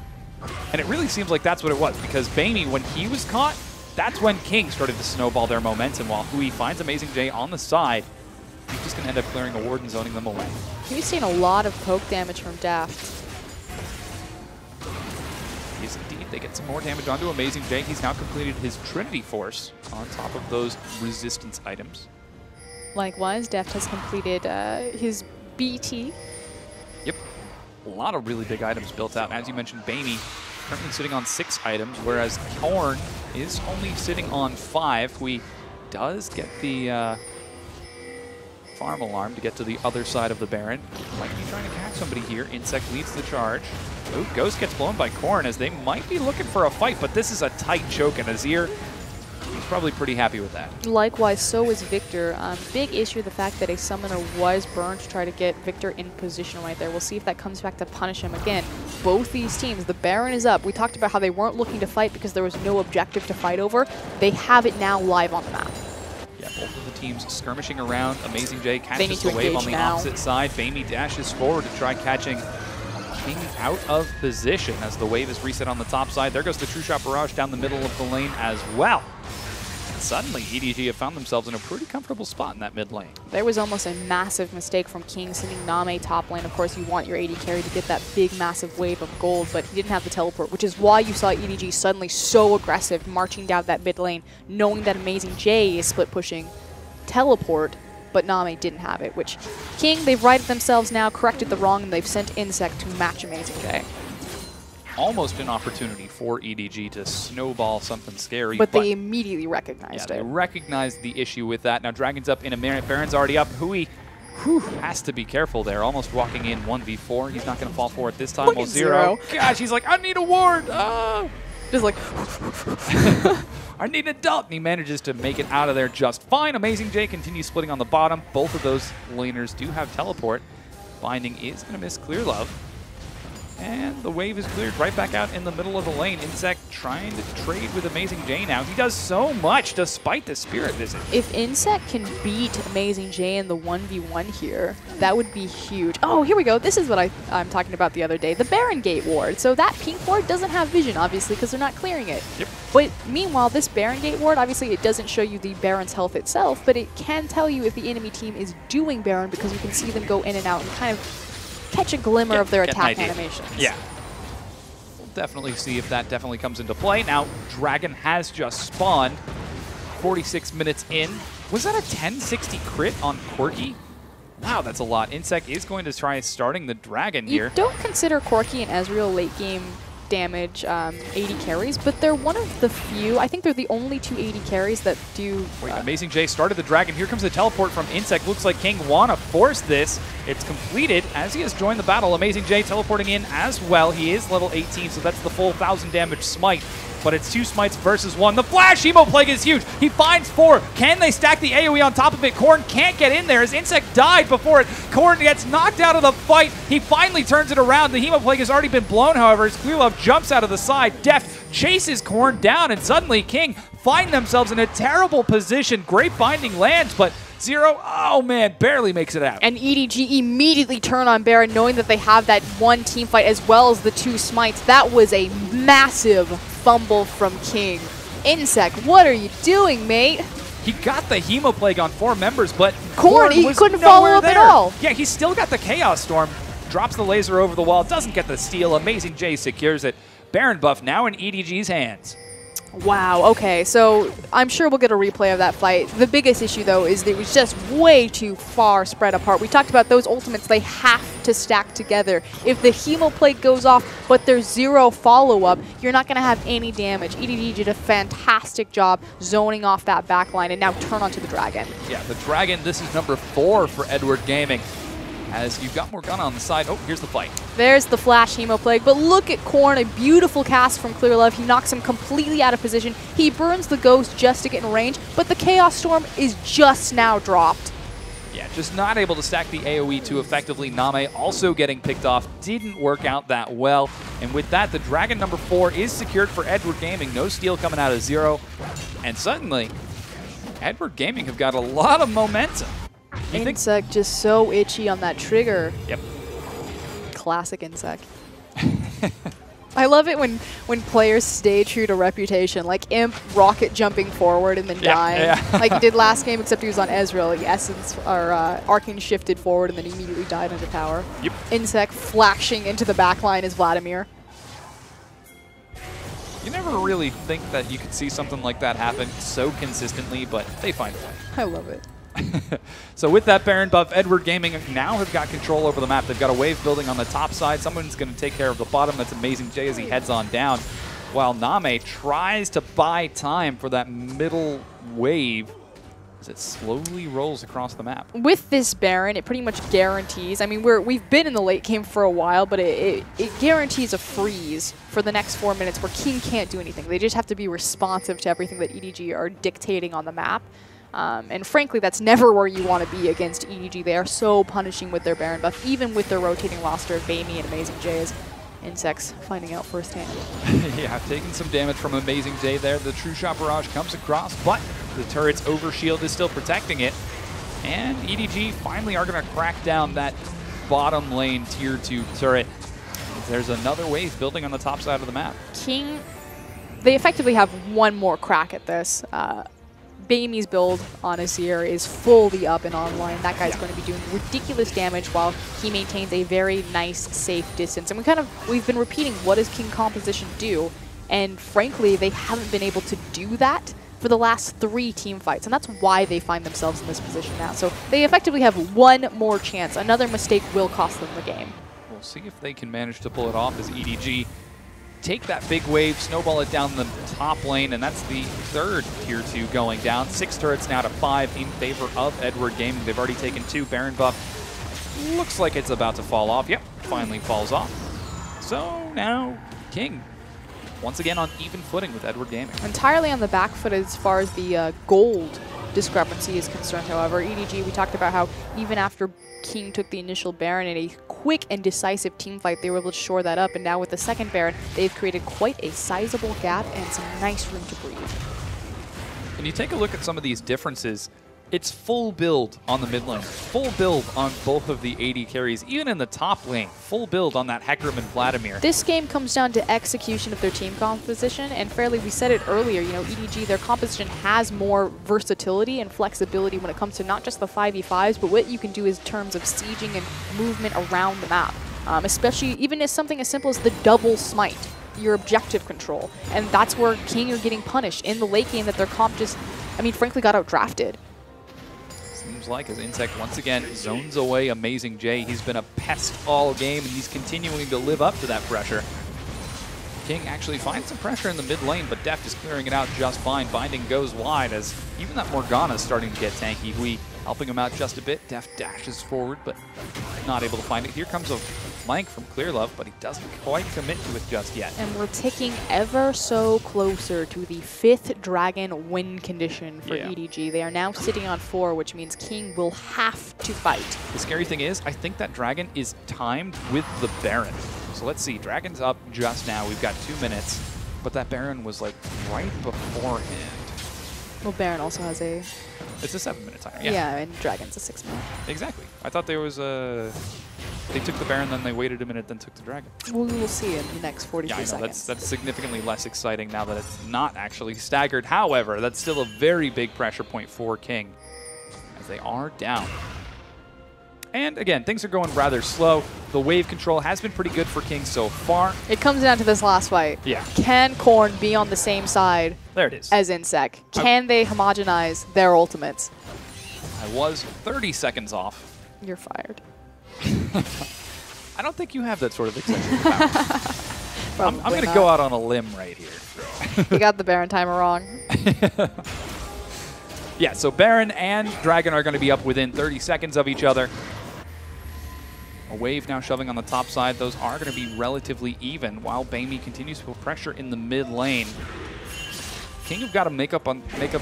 And it really seems like that's what it was, because Baimi, when he was caught, that's when King started to snowball their momentum, while Hui finds Amazing J on the side. He's just going to end up clearing a ward and zoning them away. We've seen a lot of poke damage from Daft. Yes, indeed. They get some more damage onto Amazing J. He's now completed his Trinity Force on top of those resistance items. Likewise, Daft has completed his BT. Yep. A lot of really big items built out. As you mentioned, Baimi currently sitting on 6 items, whereas Korn is only sitting on 5. Hui does get the farm alarm to get to the other side of the Baron. Might be trying to catch somebody here. Insect leads the charge. Oh, Ghost gets blown by Korn as they might be looking for a fight, but this is a tight choke, and Azir, he's probably pretty happy with that. Likewise, so is Victor. Big issue, the fact that a summoner was burned to try to get Victor in position right there. We'll see if that comes back to punish him again. Both these teams, the Baron is up. We talked about how they weren't looking to fight because there was no objective to fight over. They have it now live on the map. Yeah, both of the teams skirmishing around. Amazing J catches the wave on the opposite side. Baimi dashes forward to try catching King out of position as the wave is reset on the top side. There goes the True Shot Barrage down the middle of the lane as well. And suddenly, EDG have found themselves in a pretty comfortable spot in that mid lane. There was almost a massive mistake from King sending Name top lane. Of course, you want your AD carry to get that big, massive wave of gold, but he didn't have the teleport, which is why you saw EDG suddenly so aggressive, marching down that mid lane, knowing that Amazing J is split pushing teleport, but Name didn't have it, which King, they've righted themselves now, corrected the wrong, and they've sent Insect to match Amazing J. Almost an opportunity for EDG to snowball something scary. But they immediately recognized it. They recognized the issue with that. Now Dragon's up in a minute, Baron's already up. Hui has to be careful there, almost walking in 1v4. He's not going to fall for it this time. Well, Zero. Gosh, he's like, I need a ward! Just like... I need an adult, and he manages to make it out of there just fine. Amazing J continues splitting on the bottom. Both of those laners do have teleport. Binding is going to miss Clear Love. And the wave is cleared right back out in the middle of the lane. Insect trying to trade with Amazing J now. He does so much despite the Spirit Visit. If Insect can beat Amazing J in the 1v1 here, that would be huge. Oh, here we go. This is what I'm talking about the other day. The Baron Gate ward. So that pink ward doesn't have vision, obviously, because they're not clearing it. Yep. But meanwhile, this Baron Gate ward, obviously it doesn't show you the Baron's health itself, but it can tell you if the enemy team is doing Baron because you can see them go in and out and kind of catch a glimmer of their attack animations. Yeah. We'll definitely see if that definitely comes into play. Now, Dragon has just spawned 46 minutes in. Was that a 1060 crit on Quirky? Wow, that's a lot. Insect is going to try starting the Dragon here. You don't consider Quirky and Ezreal late game damage 80 carries, but they're one of the few, I think they're the only 2 80 carries that do... Wait, Amazing J started the Dragon. Here comes the teleport from Insect. Looks like King wanna force this. It's completed as he has joined the battle. Amazing J teleporting in as well. He is level 18, so that's the full 1000 damage smite. But it's 2 smites versus 1. The Flash Emo Plague is huge. He finds 4. Can they stack the AoE on top of it? Korn can't get in there as Insect died before it. Korn gets knocked out of the fight. He finally turns it around. The Hemo Plague has already been blown, however, as Clear Love jumps out of the side. Deft chases Korn down, and suddenly King find themselves in a terrible position. Great binding lands, but Zero, oh man, barely makes it out. And EDG immediately turn on Baron, knowing that they have that one team fight as well as the 2 smites. That was a massive fumble from King. Insect, what are you doing, mate? He got the Hemo Plague on 4 members, but Korn, he couldn't follow up at all. Yeah, he's still got the Chaos Storm. Drops the laser over the wall, doesn't get the steal. Amazing J secures it. Baron buff now in EDG's hands. Wow, okay, so I'm sure we'll get a replay of that fight. The biggest issue, though, is that it was just way too far spread apart. We talked about those ultimates, they have to stack together. If the Hemo Plate goes off, but there's 0 follow-up, you're not going to have any damage. EDG did a fantastic job zoning off that backline, and now turn onto the Dragon. Yeah, the Dragon, this is number 4 for Edward Gaming. As you've got more gun on the side. Oh, here's the fight. There's the flash Hemo Plague, but look at Korn, a beautiful cast from Clearlove. He knocks him completely out of position. He burns the Ghost just to get in range, but the Chaos Storm is just now dropped. Yeah, just not able to stack the AoE too effectively. Name also getting picked off. Didn't work out that well. And with that, the Dragon number 4 is secured for Edward Gaming. No steal coming out of 0. And suddenly, Edward Gaming have got a lot of momentum. Insect just so itchy on that trigger. Yep. Classic Insect. I love it when players stay true to reputation, like Imp rocket jumping forward and then dying. Yeah. Like he did last game, except he was on Ezreal. Like Essence or Arcane shifted forward and then immediately died under tower. Yep. Insect flashing into the backline is Vladimir. You never really think that you could see something like that happen so consistently, but they find a way. I love it. So with that Baron buff, Edward Gaming now have got control over the map. They've got a wave building on the top side. Someone's going to take care of the bottom. That's Amazing Jay as he heads on down, while Name tries to buy time for that middle wave as it slowly rolls across the map. With this Baron, it pretty much guarantees, I mean, we've been in the late game for a while, but it guarantees a freeze for the next 4 minutes where King can't do anything. They just have to be responsive to everything that EDG are dictating on the map. And frankly, that's never where you want to be against EDG. They are so punishing with their Baron buff, even with their rotating roster of Bamey and Amazing Jay as Insects finding out firsthand. Yeah, taking some damage from Amazing Jay there. The True Shot Barrage comes across, but the turret's overshield is still protecting it. And EDG finally are going to crack down that bottom lane tier 2 turret. There's another wave building on the top side of the map. King, they effectively have one more crack at this. Bamey's build on Azir is fully up and online. That guy's going to be doing ridiculous damage while he maintains a very nice, safe distance. And we've been repeating, what does King composition do? And frankly, they haven't been able to do that for the last 3 team fights. And that's why they find themselves in this position now. So they effectively have one more chance. Another mistake will cost them the game. We'll see if they can manage to pull it off as EDG take that big wave, snowball it down the top lane, and that's the 3rd tier 2 going down. 6 turrets now to 5 in favor of Edward Gaming. They've already taken 2. Baron buff looks like it's about to fall off. Yep, finally falls off. So now King once again on even footing with Edward Gaming. Entirely on the back foot as far as the gold discrepancy is concerned, however. EDG, we talked about how even after King took the initial Baron in a quick and decisive team fight, they were able to shore that up, and now with the 2nd Baron, they've created quite a sizable gap and some nice room to breathe. When you take a look at some of these differences, it's full build on the mid lane, full build on both of the AD carries, even in the top lane, full build on that Hecarim and Vladimir. This game comes down to execution of their team composition, and fairly, we said it earlier, you know, EDG, their composition has more versatility and flexibility when it comes to not just the 5v5s, but what you can do in terms of sieging and movement around the map, especially even as something as simple as the double smite, your objective control. And that's where King are getting punished in the late game, that their comp just, I mean, frankly got outdrafted. Seems like as Insect once again zones away Amazing Jay. He's been a pest all game, and he's continuing to live up to that pressure. King actually finds some pressure in the mid lane, but Deft is clearing it out just fine. Binding goes wide as even that Morgana is starting to get tanky. Hui helping him out just a bit. Deft dashes forward, but not able to find it. Here comes a flank from Clearlove, but he doesn't quite commit to it just yet. And we're ticking ever so closer to the 5th Dragon win condition for EDG. They are now sitting on 4, which means King will have to fight. The scary thing is, I think that Dragon is timed with the Baron. So let's see, Dragon's up just now. We've got 2 minutes, but that Baron was like right beforehand. Well, Baron also has a... It's a 7-minute timer, yeah. And Dragon's a 6-minute. Exactly. I thought there was a... They took the Baron, then they waited a minute, then took the Dragon. Well, we'll see in the next 43 seconds. That's significantly less exciting now that it's not actually staggered. However, that's still a very big pressure point for King, as they are down. And again, things are going rather slow. The wave control has been pretty good for King so far. It comes down to this last fight. Yeah. Can Corn be on the same side there it is. as Insec? Can they homogenize their ultimates? I was 30 seconds off. You're fired. I don't think you have that sort of executive power. I'm going to go out on a limb right here. You got the Baron timer wrong. Yeah, so Baron and Dragon are going to be up within 30 seconds of each other. A wave now shoving on the top side. Those are going to be relatively even while Bamey continues to put pressure in the mid lane. King have got to make up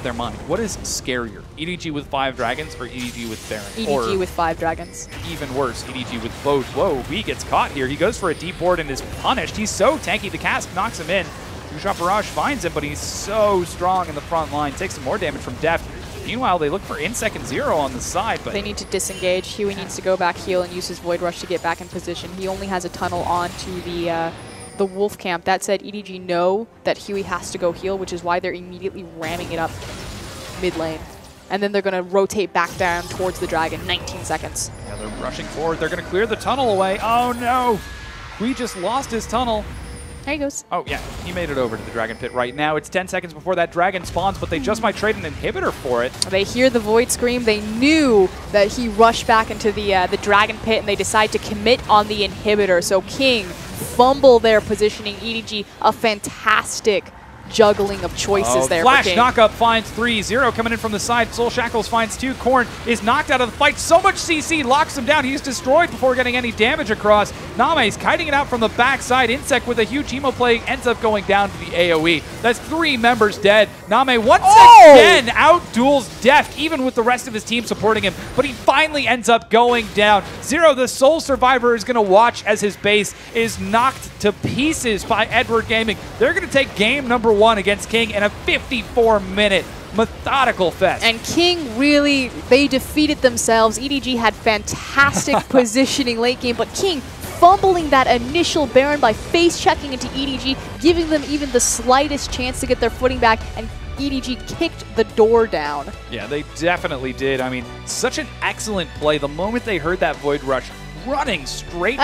their mind. What is scarier, EDG with 5 dragons or EDG with Baron? EDG with 5 dragons. Even worse, EDG with both. Whoa, he gets caught here. He goes for a deep ward and is punished. He's so tanky. The cast knocks him in. Two-shot barrage finds him, but he's so strong in the front line. Takes some more damage from Deft. Meanwhile, they look for Insec and Zero on the side, but they need to disengage. Huey needs to go back heal and use his Void Rush to get back in position. He only has a tunnel onto the Wolf camp. That said, EDG know that Huey has to go heal, which is why they're immediately ramming it up mid lane. And then they're going to rotate back down towards the Dragon. 19 seconds. Yeah, they're rushing forward. They're going to clear the tunnel away. Oh, no. We just lost his tunnel. There he goes. Oh, yeah. He made it over to the Dragon Pit right now. It's 10 seconds before that Dragon spawns, but they just might trade an inhibitor for it. They hear the Void Scream. They knew that he rushed back into the Dragon Pit, and they decide to commit on the inhibitor. So King fumble their positioning. EDG, a fantastic juggling of choices there Flash for King. knockup finds 3. Zero coming in from the side. Soul Shackles finds 2. Korn is knocked out of the fight. So much CC locks him down. He's destroyed before getting any damage across. Name's kiting it out from the backside. Insec with a huge emo play ends up going down to the AoE. That's 3 members dead. Name once again out-duels Deft, even with the rest of his team supporting him, but he finally ends up going down. Zero, the sole survivor, is going to watch as his base is knocked to pieces by Edward Gaming. They're going to take game number 1 against King in a 54-minute methodical fest. And King really, they defeated themselves. EDG had fantastic positioning late game, but King fumbling that initial Baron by face-checking into EDG, giving them even the slightest chance to get their footing back, and EDG kicked the door down. Yeah, they definitely did. I mean, such an excellent play. The moment they heard that Void Rush running straight